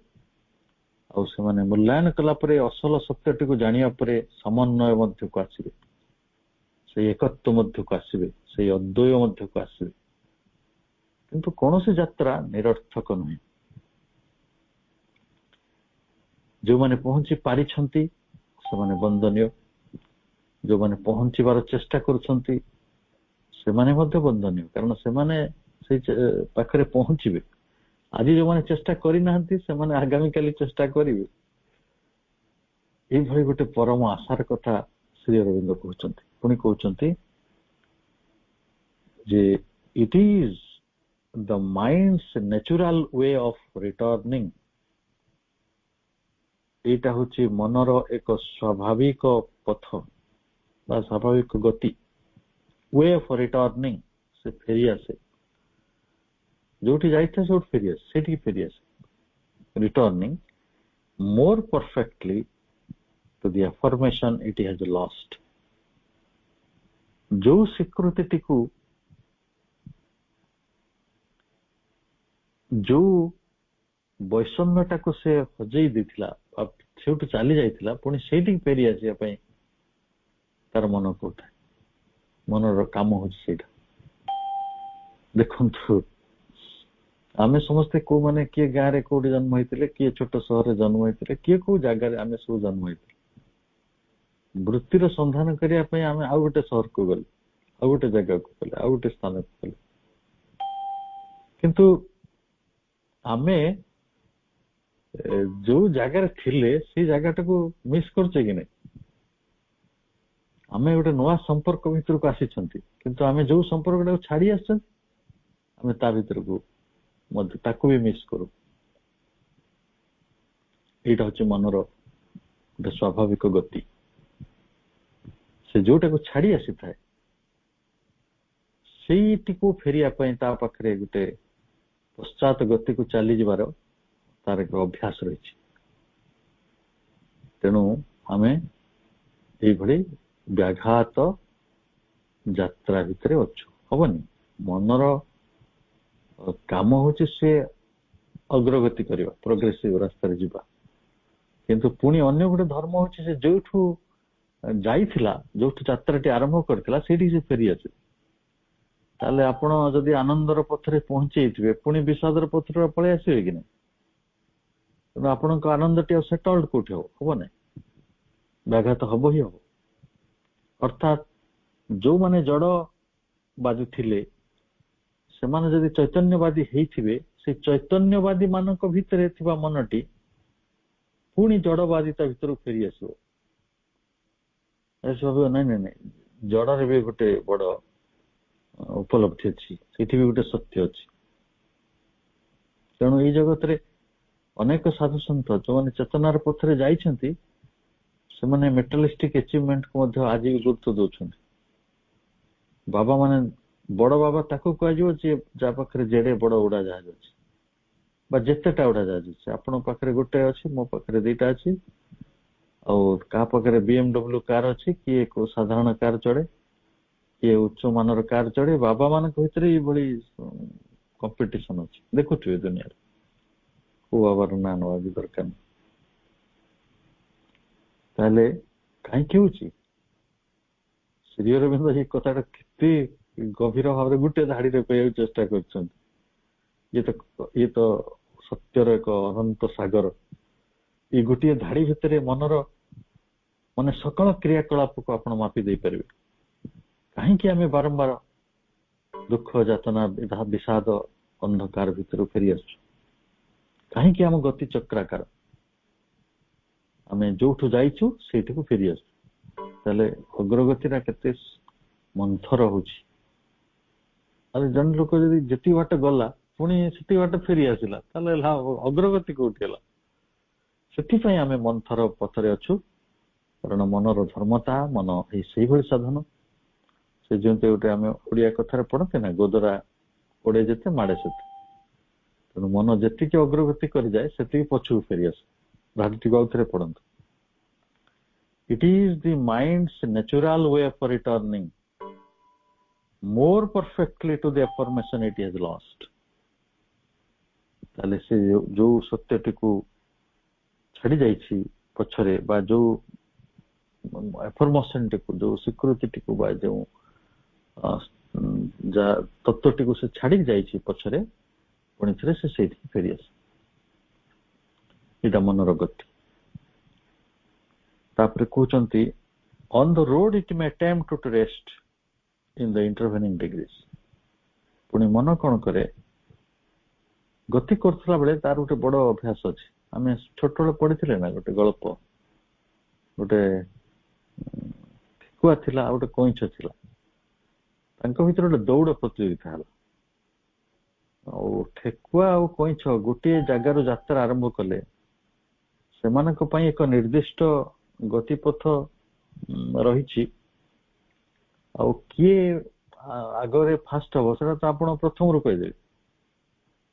Speaker 2: ଆଉ ସେମାନେ ମୂଲ୍ୟାୟନ କଲା ପରେ ଅସଲ ସତ୍ୟଟିକୁ ଜାଣିବା ପରେ ସମନ୍ୱୟ ମଧ୍ୟକୁ ଆସିବେ, ସେଇ ଏକତ୍ୱ ମଧ୍ୟକୁ ଆସିବେ, ସେଇ ଅଦ୍ୱୟ ମଧ୍ୟକୁ ଆସିବେ। କିନ୍ତୁ କୌଣସି ଯାତ୍ରା ନିରର୍ଥକ ନୁହେଁ। ଯେଉଁମାନେ ପହଞ୍ଚି ପାରିଛନ୍ତି ସେମାନେ ବନ୍ଦନୀୟ, ଯେଉଁମାନେ ପହଞ୍ଚିବାର ଚେଷ୍ଟା କରୁଛନ୍ତି ସେମାନେ ମଧ୍ୟ ବନ୍ଦନୀୟ, କାରଣ ସେମାନେ ସେଇ ପାଖରେ ପହଞ୍ଚିବେ। ଆଜି ଯେଉଁମାନେ ଚେଷ୍ଟା କରିନାହାନ୍ତି ସେମାନେ ଆଗାମୀକାଲି ଚେଷ୍ଟା କରିବେ। ଏଇଭଳି ଗୋଟେ ପରମ ଆଶାର କଥା ଶ୍ରୀ ଅରବିନ୍ଦ କହୁଛନ୍ତି। ପୁଣି କହୁଛନ୍ତି ଯେ it is the minds natural way of returning. ଏଇଟା ହଉଛି ମନର ଏକ ସ୍ୱାଭାବିକ ପଥ ବା ସ୍ୱାଭାବିକ ଗତି, ୱେ ଅଫ୍ ରିଟର୍ଣ୍ଣିଂ। ସେ ଫେରିଆସେ, ଯୋଉଠି ଯାଇଥାଏ ସେଇଠି ଫେରିଆସେ, ସେଠିକି ଫେରିଆସେ। Returning more perfectly to the affirmation it has lost। ଯୋଉ ସ୍ୱୀକୃତିଟିକୁ, ଯୋଉ ବୈଷମ୍ୟଟାକୁ ସେ ହଜେଇ ଦେଇଥିଲା, ସେଇଠୁ ଚାଲି ଯାଇଥିଲା, ପୁଣି ସେଇଠିକି ଫେରି ଆସିବା ପାଇଁ ତାର ମନ କହୁଥାଏ। ମନର କାମ ହଉଛି ସେଇଟା। ଦେଖନ୍ତୁ, ଆମେ ସମସ୍ତେ କୋଉମାନେ, କିଏ ଗାଁରେ କୋଉଠି ଜନ୍ମ ହେଇଥିଲେ, କିଏ ଛୋଟ ସହରରେ ଜନ୍ମ ହେଇଥିଲେ, କିଏ କୋଉ ଜାଗାରେ, ଆମେ ସବୁ ଜନ୍ମ ହେଇଥିଲେ। ବୃତ୍ତିର ସନ୍ଧାନ କରିବା ପାଇଁ ଆମେ ଆଉ ଗୋଟେ ସହରକୁ ଗଲେ, ଆଉ ଗୋଟେ ଜାଗାକୁ ଗଲେ, ଆଉ ଗୋଟେ ସ୍ଥାନକୁ ଗଲେ, କିନ୍ତୁ ଆମେ ଯୋଉ ଜାଗାରେ ଥିଲେ ସେଇ ଜାଗାଟାକୁ ମିସ୍ କରୁଛେ କି ନାହିଁ? ଆମେ ଗୋଟେ ନୂଆ ସମ୍ପର୍କ ଭିତରକୁ ଆସିଛନ୍ତି, କିନ୍ତୁ ଆମେ ଯୋଉ ସମ୍ପର୍କଟାକୁ ଛାଡି ଆସିଛନ୍ତି ଆମେ ତା ଭିତରକୁ ମଧ୍ୟ ତାକୁ ବି ମିସ୍ କରୁ। ଏଇଟା ହଉଛି ମନର ଗୋଟେ ସ୍ୱାଭାବିକ ଗତି। ସେ ଯୋଉଟାକୁ ଛାଡି ଆସିଥାଏ ସେଇଟିକୁ ଫେରିବା ପାଇଁ ତା ପାଖରେ ଗୋଟେ ପଶ୍ଚାତ ଗତିକୁ ଚାଲିଯିବାର ତାର ଏକ ଅଭ୍ୟାସ ରହିଛି। ତେଣୁ ଆମେ ଏଇଭଳି ବ୍ୟାଘାତ ଯାତ୍ରା ଭିତରେ ଅଛୁ। ହବନି। ମନର କାମ ହଉଛି ସେ ଅଗ୍ରଗତି କରିବା, ପ୍ରୋଗ୍ରେସିଭ ରାସ୍ତାରେ ଯିବା। କିନ୍ତୁ ପୁଣି ଅନ୍ୟ ଗୋଟେ ଧର୍ମ ହଉଛି ସେ ଯୋଉଠୁ ଯାଇଥିଲା, ଯୋଉଠୁ ଯାତ୍ରାଟି ଆରମ୍ଭ କରିଥିଲା ସେଇଠିକି ସେ ଫେରିଆସେ। ତାହେଲେ ଆପଣ ଯଦି ଆନନ୍ଦର ପଥରେ ପହଞ୍ଚେଇଥିବେ, ପୁଣି ବିଷାଦର ପଥରେ ପଳେଇ ଆସିବେ କି ନାହିଁ? ତେଣୁ ଆପଣଙ୍କ ଆନନ୍ଦଟି ଆଉ ସେଟଲ୍ଡ କୋଉଠି ହବ? ହବ ନାହିଁ, ବ୍ୟାଘାତ ହବ ହିଁ ହବ। ଅର୍ଥାତ୍ ଯୋଉମାନେ ଜଡବାଦୀ ଥିଲେ ସେମାନେ ଯଦି ଚୈତନ୍ୟବାଦୀ ହେଇଥିବେ, ସେ ଚୈତନ୍ୟବାଦୀ ମାନଙ୍କ ଭିତରେ ଥିବା ମନଟି ପୁଣି ଜଡବାଦିତା ଭିତରକୁ ଫେରି ଆସିବ। ଭାବିବ ନାଇଁ ନାଇଁ ନାଇଁ, ଜଡରେ ବି ଗୋଟେ ବଡ ଉପଲବ୍ଧି ଅଛି, ସେଇଠି ବି ଗୋଟେ ସତ୍ୟ ଅଛି। ତେଣୁ ଏଇ ଜଗତରେ ଅନେକ ସାଧୁ ସନ୍ଥ ଯୋଉମାନେ ଚେତନାର ପଥରେ ଯାଇଛନ୍ତି ସେମାନେ ମେଟାଲିଷ୍ଟିକ ଆଚିଭମେଣ୍ଟକୁ ମଧ୍ୟ ଆଜି ବି ଗୁରୁତ୍ୱ ଦଉଛନ୍ତି। ବାବା ମାନେ, ବଡ ବାବା ତାକୁ କୁହାଯିବ ଯେ ଯାହା ପାଖରେ ଯେଡେ ବଡ ଉଡାଜାହାଜ ଅଛି ବା ଯେତେଟା ଉଡାଜାହାଜ ଅଛି। ଆପଣଙ୍କ ପାଖରେ ଗୋଟେ ଅଛି, ମୋ ପାଖରେ ଦିଟା ଅଛି, ଆଉ କାହା ପାଖରେ BMW କାର ଅଛି, କିଏ କୋଉ ସାଧାରଣ କାର ଚଢେ, କିଏ ଉଚ୍ଚ ମାନର କାର ଚଢେ। ବାବା ମାନଙ୍କ ଭିତରେ ଏଇଭଳି କମ୍ପିଟିସନ ଅଛି, ଦେଖୁଥିବେ ଦୁନିଆରେ। କୋଉ ବାବାର ନାଁ ନେବା ବି ଦରକାର ନାହିଁ। ତାହେଲେ କାହିଁକି ହଉଛି? ଶ୍ରୀ ଅରବିନ୍ଦ ଏଇ କଥାଟା କେତେ ଗଭୀର ଭାବରେ ଗୋଟେ ଧାଡିରେ କହିବାକୁ ଚେଷ୍ଟା କରିଛନ୍ତି। ଇଏ ତ ସତ୍ୟର ଏକ ଅନନ୍ତ ସାଗର। ଏଇ ଗୋଟିଏ ଧାଡି ଭିତରେ ମନର ମାନେ ସକଳ କ୍ରିୟାକଳାପକୁ ଆପଣ ମାପି ଦେଇପାରିବେ। କାହିଁକି ଆମେ ବାରମ୍ବାର ଦୁଃଖ, ଯାତନା, ବିଷାଦ, ଅନ୍ଧକାର ଭିତରୁ ଫେରି ଆସୁଛୁ? କାହିଁକି ଆମ ଗତି ଚକ୍ରାକାର? ଆମେ ଯୋଉଠୁ ଯାଇଛୁ ସେଇଠିକୁ ଫେରି ଆସୁଛୁ। ତାହେଲେ ଅଗ୍ରଗତିଟା କେତେ ମନ୍ଥର ହଉଛି। ତାହେଲେ ଜଣେ ଲୋକ ଯଦି ଯେତିକି ବାଟ ଗଲା ପୁଣି ସେତିକି ବାଟ ଫେରି ଆସିଲା, ତାହେଲେ ଅଗ୍ରଗତି କୋଉଠି ହେଲା? ସେଥିପାଇଁ ଆମେ ମନ୍ଥର ପଥରେ ଅଛୁ, କାରଣ ମନର ଧର୍ମତା, ମନ ଏଇ ସେଇଭଳି ସାଧନ। ସେ ଯେମିତି ଗୋଟେ ଆମେ ଓଡିଆ କଥାରେ ପଢନ୍ତି ନା, ଗୋଦରା ଓଡେ ଯେତେ ମାଡେ ସେତେ। ତେଣୁ ମନ ଯେତିକି ଅଗ୍ରଗତି କରିଯାଏ ସେତିକି ପଛକୁ ଫେରିଆସେ। ଧାଡ଼ିଟିକୁ ଆଉ ଥରେ ପଢନ୍ତୁ। It is the mind's natural way for returning more perfectly to the affirmation it has lost. ତାହେଲେ ସେ ଯୋଉ ସତ୍ୟଟିକୁ ଛାଡି ଯାଇଛି ପଛରେ, ବା ଯୋଉ ଆଫର୍ମେସନଟିକୁ, ଯୋଉ ସ୍ୱୀକୃତିଟିକୁ, ବା ଯୋଉ ତତ୍ତ୍ୱଟିକୁ ସେ ଛାଡି ଯାଇଛି ପଛରେ, ପୁଣି ଥରେ ସେ ସେଇଠିକି ଫେରିଆସେ। ଏଇଟା ମନର ଗତି। ତାପରେ କହୁଛନ୍ତି on the road it may attempt to rest in the intervening degrees. ପୁଣି ମନ କଣ କରେ, ଗତି କରୁଥିଲା ବେଳେ ତାର ଗୋଟେ ବଡ ଅଭ୍ୟାସ ଅଛି। ଆମେ ଛୋଟବେଳେ ପଢିଥିଲେ ନା ଗୋଟେ ଗଳ୍ପ, ଗୋଟେ ଠେକୁଆ ଥିଲା ଆଉ ଗୋଟେ କଇଁଛ ଥିଲା। ତାଙ୍କ ଭିତରେ ଗୋଟେ ଦୌଡ଼ ପ୍ରତିଯୋଗିତା ହେଲା। ଆଉ ଠେକୁଆ ଆଉ କଇଁଛ ଗୋଟିଏ ଜାଗାରୁ ଯାତ୍ରା ଆରମ୍ଭ କଲେ। ସେମାନଙ୍କ ପାଇଁ ଏକ ନିର୍ଦ୍ଦିଷ୍ଟ ଗତିପଥ ରହିଛି, ଆଉ କିଏ ଆଗରେ ଫାଷ୍ଟ ହବ ସେଟା ତ ଆପଣ ପ୍ରଥମରୁ କହିଦେବେ।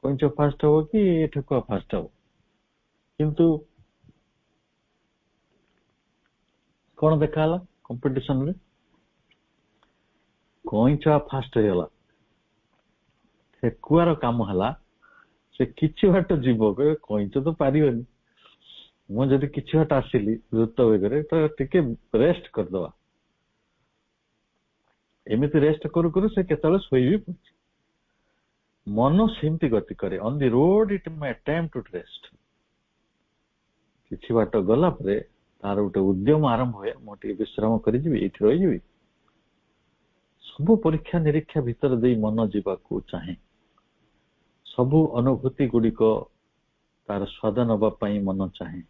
Speaker 2: କଇଁଛ ଫାଷ୍ଟ ହବ କି ଠେକୁଆ ଫାଷ୍ଟ ହବ। କିନ୍ତୁ କଣ ଦେଖା ହେଲା କମ୍ପିଟିସନରେ, କଇଁଛ ଫାଷ୍ଟ ହେଇଗଲା। ଠେକୁଆର କାମ ହେଲା ସେ କିଛି ବାଟ ଯିବ, କହିବେ କଇଁଛ ତ ପାରିବନି, ମୁଁ ଯଦି କିଛି ବାଟ ଆସିଲି ଦ୍ରୁତ ବେଗରେ ତ ଟିକେ ରେଷ୍ଟ କରିଦବା। ଏମିତି ରେଷ୍ଟ କରୁ କରୁ ସେ କେତେବେଳେ ଶୋଇବି ପଡୁଛି। ମନ ସେମିତି ଗତି କରେ। On the road it may attempt to rest. କିଛି ବାଟ ଗଲା ପରେ ତାର ଗୋଟେ ଉଦ୍ୟମ ଆରମ୍ଭ ହୁଏ, ମୁଁ ଟିକେ ବିଶ୍ରାମ କରିଯିବି, ଏଇଠି ରହିଯିବି। ସବୁ ପରୀକ୍ଷା ନିରୀକ୍ଷା ଭିତରେ ଦେଇ ମନ ଯିବାକୁ ଚାହେଁ। ସବୁ ଅନୁଭୂତି ଗୁଡିକ ତାର ସ୍ୱାଦ ନେବା ପାଇଁ ମନ ଚାହେଁ।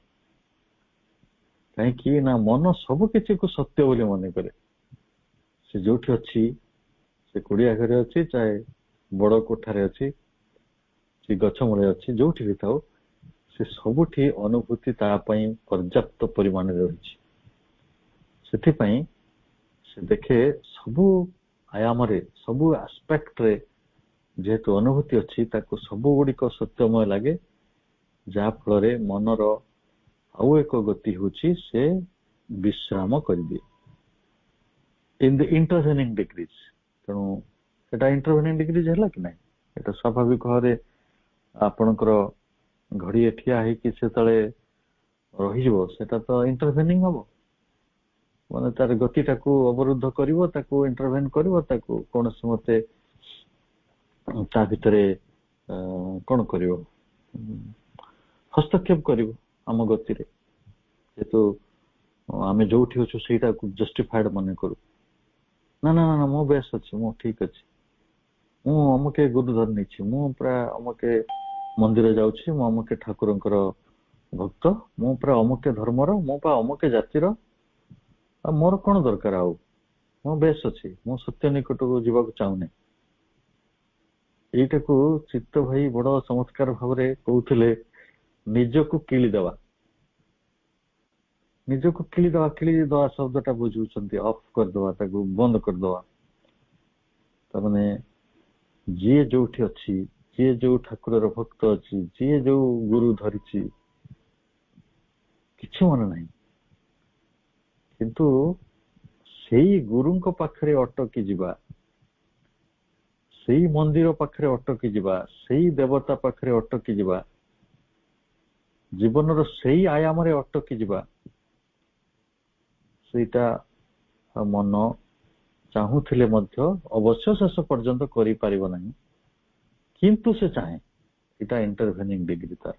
Speaker 2: କାହିଁକି ନା ମନ ସବୁ କିଛିକୁ ସତ୍ୟ ବୋଲି ମନେ କରେ। ସେ ଯୋଉଠି ଅଛି, ସେ କୁଡିଆ ଘରେ ଅଛି, ଚାहे ବଡ କୋଠାରେ ଅଛି, ସେ ଗଛ ମୂଳେ ଅଛି, ଯୋଉଠି ବି ଥାଉ, ସେ ସବୁଠି ଅନୁଭୂତି ତା ପାଇଁ ପର୍ଯ୍ୟାପ୍ତ ପରିମାଣରେ ରହିଛି। ସେଥିପାଇଁ ସେ ଦେଖେ ସବୁ ଆୟାମରେ, ସବୁ ଆସ୍ପେକ୍ଟରେ ଯେହେତୁ ଅନୁଭୂତି ଅଛି, ତାକୁ ସବୁ ଗୁଡିକ ସତ୍ୟମୟ ଲାଗେ। ଯାହା ଫଳରେ ମନର ଆଉ ଏକ ଗତି ହେଉଛି ସେ ବିଶ୍ରାମ କରିଦିଏ ଇନ୍ ଦ ଇଣ୍ଟରଭେନିଂ ଡିଗ୍ରିଜ୍। ତେଣୁ ସେଟା ଇଣ୍ଟରଭେନିଂ ଡିଗ୍ରିଜ୍ ହେଲା କି ନାହିଁ? ଏଟା ସ୍ୱାଭାବିକ ଭାବରେ ଆପଣଙ୍କର ଘଡ଼ିଏ ଠିଆ ହେଇକି ସେତେବେଳେ ରହିଯିବ, ସେଟା ତ ଇଣ୍ଟରଭେନିଂ ହବ। ମାନେ ତାର ଗତିଟାକୁ ଅବରୁଦ୍ଧ କରିବ, ତାକୁ ଇଣ୍ଟରଭେନ୍ କରିବ, ତାକୁ କୌଣସି ମତେ ତା ଭିତରେ କଣ କରିବ, ହସ୍ତକ୍ଷେପ କରିବ ଆମ ଗତିରେ। ଯେହେତୁ ଆମେ ଯୋଉଠି ଅଛୁ ସେଇଟାକୁ ଜଷ୍ଟିଫାଏଡ ମନେ କରୁ। ନା ନା ନା, ମୁଁ ବେଶ ଅଛି, ମୁଁ ଠିକ ଅଛି, ମୁଁ ଅମୁକେ ଗୁରୁ ଧରି ନେଇଛି, ମୁଁ ପୁରା ଅମୁକେ ମନ୍ଦିର ଯାଉଛି, ମୁଁ ଅମୁକେ ଠାକୁରଙ୍କର ଭକ୍ତ, ମୁଁ ପୁରା ଅମୁକେ ଧର୍ମର, ମୁଁ ପା ଅମୁକେ ଜାତିର, ଆଉ ମୋର କଣ ଦରକାର, ଆଉ ମୁଁ ବେଶ ଅଛି, ମୁଁ ସତ୍ୟ ନିକଟକୁ ଯିବାକୁ ଚାହୁଁନି। ଏଇଟାକୁ ଚିତ୍ତ ଭାଇ ବଡ ଚମତ୍କାର ଭାବରେ କହୁଥିଲେ, ନିଜକୁ କିଳିଦେବା। ନିଜକୁ କିଳିଦେବା, କିଳିଦେବା ଶବ୍ଦଟା ବୁଝୁଛନ୍ତି, ଅଫ୍ କରିଦେବା, ତାକୁ ବନ୍ଦ କରିଦେବା। ତାମାନେ ଯିଏ ଯୋଉଠି ଅଛି, ଯିଏ ଯୋଉ ଠାକୁରର ଭକ୍ତ ଅଛି, ଯିଏ ଯୋଉ ଗୁରୁ ଧରିଛି, କିଛି ମନେ ନାହିଁ। କିନ୍ତୁ ସେଇ ଗୁରୁଙ୍କ ପାଖରେ ଅଟକି ଯିବା, ସେଇ ମନ୍ଦିର ପାଖରେ ଅଟକି ଯିବା, ସେଇ ଦେବତା ପାଖରେ ଅଟକି ଯିବା, ଜୀବନର ସେଇ ଆୟାମରେ ଅଟକି ଯିବା, ସେଇଟା ମନ ଚାହୁଁଥିଲେ ମଧ୍ୟ ଅବଶ୍ୟ ଶେଷ ପର୍ଯ୍ୟନ୍ତ କରିପାରିବ ନାହିଁ। କିନ୍ତୁ ସେ ଚାହେଁ। ଏଇଟା ଇଣ୍ଟରଭେନିଂ ଡିଗ୍ରୀ ତାର।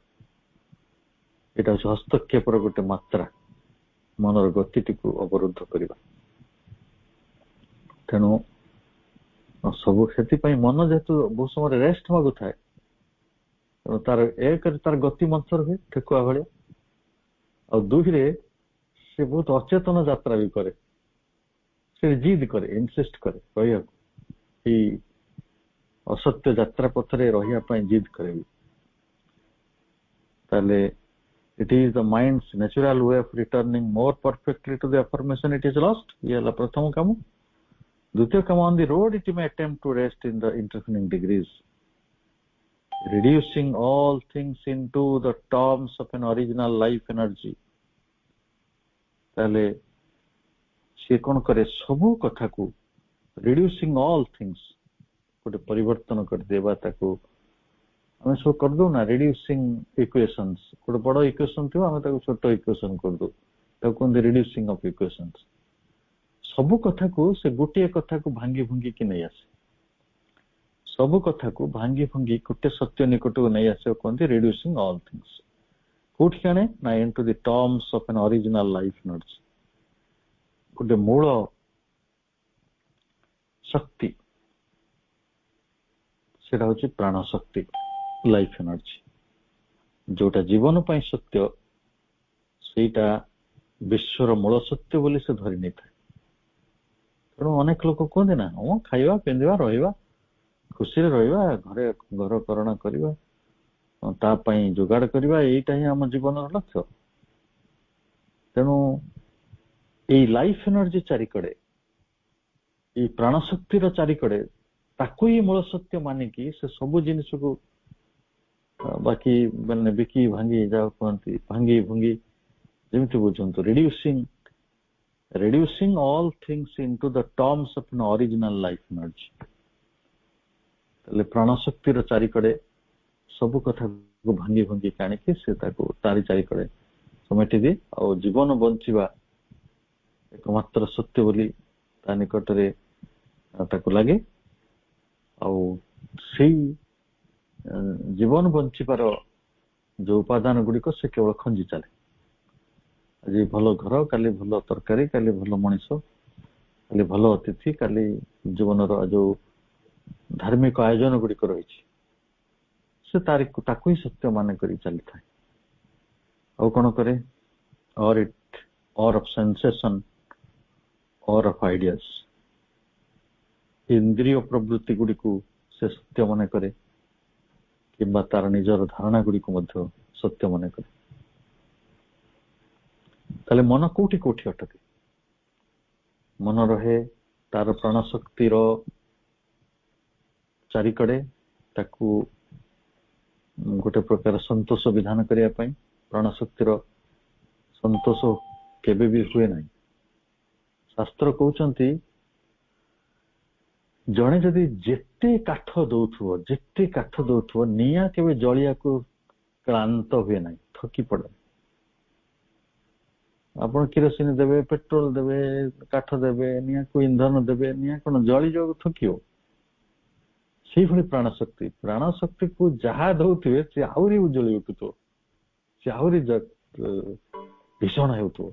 Speaker 2: ଏଇଟା ହଉଛି ହସ୍ତକ୍ଷେପର ଗୋଟେ ମାତ୍ରା, ମନର ଗତିଟିକୁ ଅବରୁଦ୍ଧ କରିବା। ତେଣୁ ସବୁ ସେଥିପାଇଁ ମନ ଯେହେତୁ ବହୁତ ସମୟରେ ରେଷ୍ଟ ମାଗୁଥାଏ, ତେଣୁ ତାର ଏକରେ ତାର ଗତି ମନ୍ଥର ହୁଏ ଠେକୁଆ ଭଳିଆ, ଆଉ ଦୁଇରେ ସେ ବହୁତ ଅଚେତନ ଯାତ୍ରା ବି କରେ। ସେ ଜିଦ୍ କରେ, ଇନସିଷ୍ଟ କରେ ରହିବାକୁ, ଏଇ ଅସତ୍ୟ ଯାତ୍ରା ପଥରେ ରହିବା ପାଇଁ ଜିଦ୍ କରେ। ତାହେଲେ It is the mind's natural way of returning more perfectly to the affirmation it is lost. ये ହେଲା प्रथम काम. द्वितीय काम, on the road it may attempt to rest in the intervening degrees, reducing all things into the terms of an original life energy. ताले से कौन करे सबू कथा को reducing all things गोटे परिवर्तन कर देबा ताको हमें सब कर दो ना. रिड्यूसिंग इक्वेशंस गोटे बड़ इक्वेशन थी हमें ताको छोट इक्वेशन कर दो ताको कोन रिड्यूसिंग ऑफ इक्वेशंस. सब कथा को से गोटे कथा को भांगी भुंगी कि नहीं आसे. सब कथा को भांगी भुंगी गोटे सत्य निकट को नहीं आसे कोन रिड्यूसिंग ऑल थिंग्स. कोठी काने ना into the terms of an original life energy. गोटे मूल शक्ति सेटा होची प्राण शक्ति लाइफ एनर्जी जोटा जीवन पाई सत्य सेटा विश्वर मूल सत्य बोली से धरी नहीं था. तेणु अनेक लोक कहते ना हम खाइबा पिंधिबा रहिबा खुशी रहिबा घरे घर करणा करिबा ता पई जुगाड़ करिबा एटा ही हम जीवन लक्ष्य. तेणु ए लाइफ एनर्जी चारिकड़े ए प्राण शक्तिर चारिकड़े ताकू ही मूल सत्य मानिकी से सब जिनिस को बाकी मैंने बिकी भांगी जाओ कहती भांगी भुंगी जमी बुझंतु. reducing all things into the terms of an original life energy. तले प्राण शक्तिर चारिकड़े सब कथा को भांगी भुंगी काणिकी से ताको तारी चारिकड़े समेटी दे और जीवन बंचिबा एकमात्र सत्य बोली ता निकटरे ताको लागे. और सेई जीवन बंचिबार जो उपादान गुड़िक से केवल खंजी चले. आज भल घर काली भल तरकारी काली भल मनीष काली भल अतिथि काली जीवन जो धार्मिक आयोजन गुड़िक रही से ताकू ही सत्य मान कर चली था. और कौन करे और ऑफ सेंसेशन और ऑफ आइडियाज इंद्रिय प्रवृत्ति गुड़ी को से सत्य मन करे किंबा तार निजर धारणा गुड़ी को मध्य सत्य मन करे. ताले मन कोठी कोठी अटके. मन रहे तार प्राण शक्तिर चारिकड़े ताकू गोटे प्रकार संतोष विधान करिया पई. प्राण शक्तिर संतोष केबे भी हुए नहीं. शास्त्र कहउचंती जड़े जदि जेते काठ दौथुव निया केबे जलिया को क्लांत हुए नहीं थकी पड़े. आपण किरोसिन देबे पेट्रोल देबे काठ देबे निया को ईंधन देबे निया कोन जली जो थकियो. सेही भली प्राण शक्ति को जहा दौथिबे से आउरी उजली उठुतो से आउरी भीषण हेउतो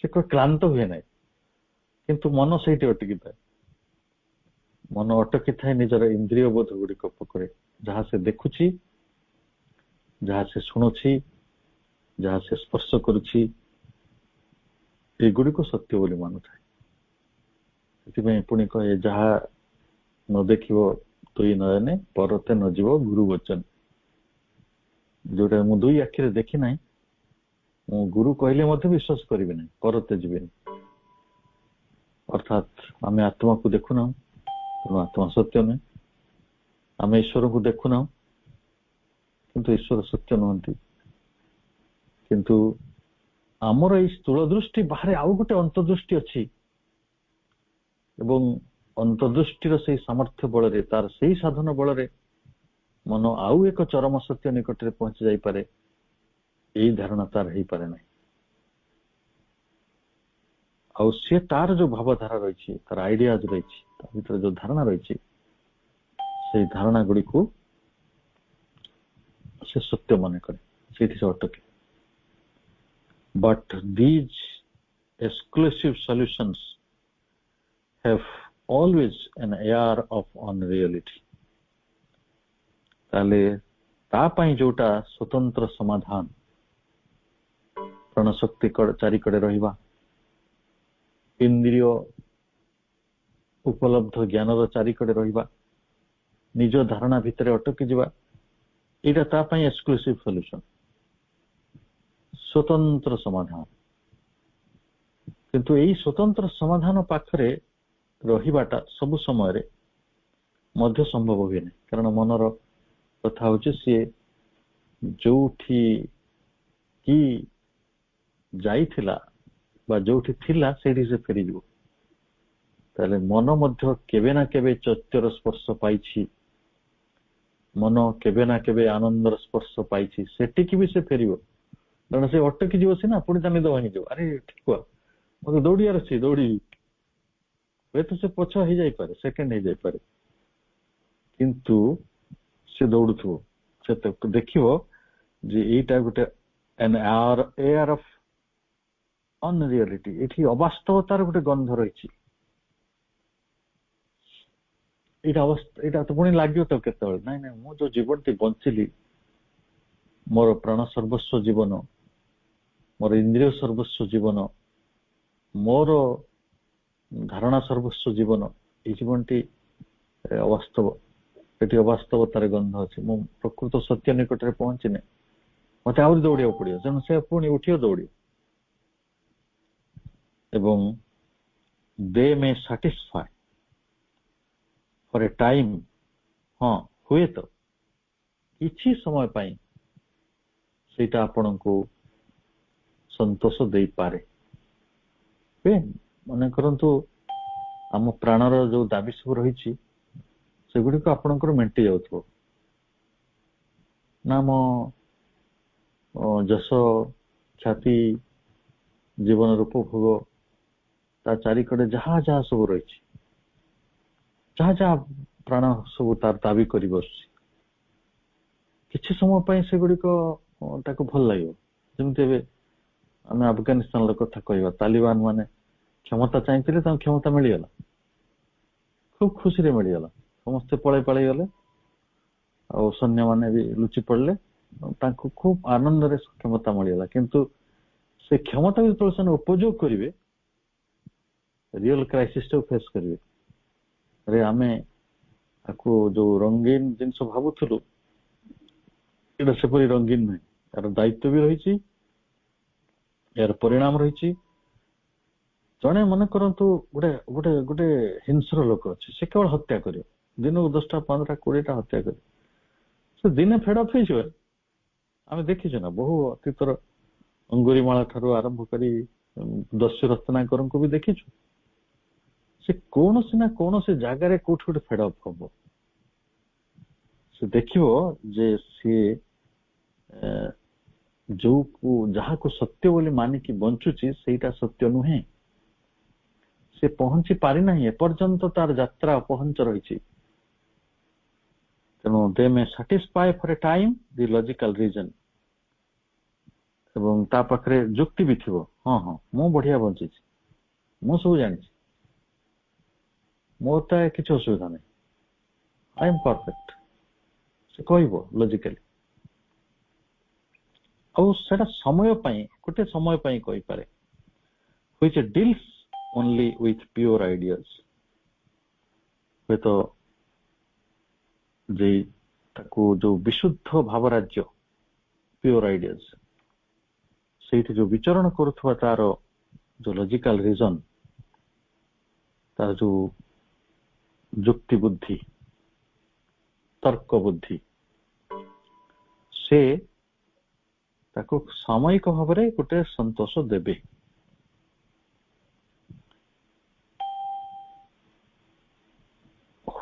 Speaker 2: से को क्लांत हुए नहीं. किंतु मन सेठी अटकी थाए. मन अटकी थाए निजर इंद्रिय बोध गुड़िक पकड़े जहाँ से देखुची जहाँ से शुणुची जहाँ से स्पर्श करुची एगुड़ी को सत्य बोली मानु थाए. पुणी कहे जहाँ न देखिबो तुई नयने परते न जीव गुरु वचन. जोटा मु दुई आखिरे देखी नाही मु गुरु कहले मते विश्वास करिबे नाही परते जीवे. अर्थात आमे आत्मा को देखुना आत्मा सत्य नुहे. आम ईश्वर को देखुना किंतु ईश्वर सत्य नुहंती. किंतु आमर ई स्थूल दृष्टि बाहर आउ गोटे अंतर्दृष्टि अच्छी एवं अंतर्दृष्टिर से सामर्थ्य बल तार से साधन बल मन आउ एक चरम सत्य निकट में पहुंची जाई पारे. यही धारणा तार हो पारे नहीं. आउ सी तार जो भावधारा रही तार आइडियाज रही भीतर जो धारणा रही से धारणा गुड़ी को से सत्य मन करे से अटके. But these exclusive solutions have always an air of unreality. ताले ता पई जोटा स्वतंत्र समाधान प्राण शक्ति चारिकड़े रहिबा इंद्रिय उपलब्ध ज्ञान चारिकड़े रहिबा निज धारणा भितर अटकी जावा एटा ता पई एक्सक्लूसिव सॉल्यूशन. स्वतंत्र समाधान किंतु यही स्वतंत्र समाधान पाखरे रहिबाटा सब समय मध्य संभव हुए नहीं कारण मनर कथा हूँ सी जोठी कि जाइथिला बा जोठी थिला सेठी से फेरी जीवो ताले मन मध्य केबे ना केबे चैत्यर स्पर्श पाइछि मन केबे ना केबे आनंदर स्पर्श पाइछि सेटिकी भी से फेरिबो कारण से अटकी जीव सीना पुणी ता निद भांगी जीव अरे ठीक हुआ मत दौड़ियार अच्छी दौड़ी हुए तो से पछ हो जाई पारे सेकेंड हो जाई पारे किंतु से दौड़ुथो से तो देखिवो जे एटा गोटे एन एयर ऑफ अनरियलिटी एठी अवास्तवतार गोटे गंध रही एटा तो पुणी लाग्यो तो केतବେଳେ ନାଇଁ ନାଇଁ ମୁଁ जो जीवनटी बंचिली मोर प्राण सर्वस्व जीवन मोर इंद्रिय सर्वस्व जीवन मोर धारणा सर्वस्व जीवन ये जीवनटी अवास्तव एटी अवास्तवतार गंध अच्छे मु प्रकृत सत्य निकट में पहुंचने मत आहरी दौड़ा पड़ो तेणु से पुणी उठियो दौड़ एवं दे may satisfy for a time हाँ हुए तो किछि समय पाई सेटा आपण को संतोष दे पारे मन करंतु आम प्राणर जो दाबी सब रही सेगुड़ी को आपणकर मेंटी जाउथो नाम जस ख्याति जीवन रूप भोग ता चारिकड़े जहाँ जहाँ सब रही जहाँ जहाँ प्राण सब तार दाबी कर बस किछि समय पाई सेगुड़ी को ताको भल लगे जमती आम अफगानिस्तान कथा कहवा तालिबान माने क्षमता चाहिए क्षमता मिलगला खूब खुशी मिलगला समस्ते पड़े पड़े गले और सैन्य माने भी लुचि पड़े खूब आनंद रे क्षमता मिलगला किंतु से क्षमता भी उपयोग करेंगे रियल क्राइसिस को फेस करेंगे अरे आमे आपको जो रंगीन जिनस भावुलु ये सेपरी रंगीन नहीं यार दायित्व भी रही यार परिणाम रही जड़े मन करतु गोटे गोटे गोटे हिंस्र लोक अच्छे से केवल हत्या कर दिन को 10टा 15टा 20टा हत्या कर से दिने फेडअप आम देखीचु ना बहु अतीतर अंगुरीमाला ठारू आरंभ कर दस्यु रत्नाकर को भी देखीचु से कौन ना कौन से जगार कौट गोटे फेडअप हम से देखियो जे सी जो जहाँ को सत्य बोली मानिकी बंचुची सेटा सत्य नुहे से पहुंची पारि नाही एपर्यंत तार यात्रा अपहंच रही तेणु they may satisfy for a time the logical reason एवं ता पाखरे जुक्ति भी थिबो हाँ हाँ मु बढ़िया बंची मु सब जानी मोरटा किसी असुविधा नहीं आई एम परफेक्ट से कहबो लॉजिकली और सेटा समय पाई गोटे समय पाई कहि पारे which deals only with pure ideas वे तो जे ताकू जो विशुद्ध भाव राज्य प्योर आइडियाज सेठी जो विचरण करुथवा तार जो लॉजिकल रीजन तार जो जुक्ति बुद्धि तर्क बुद्धि से ताको सामयिक भाव में गोटे संतोष देबे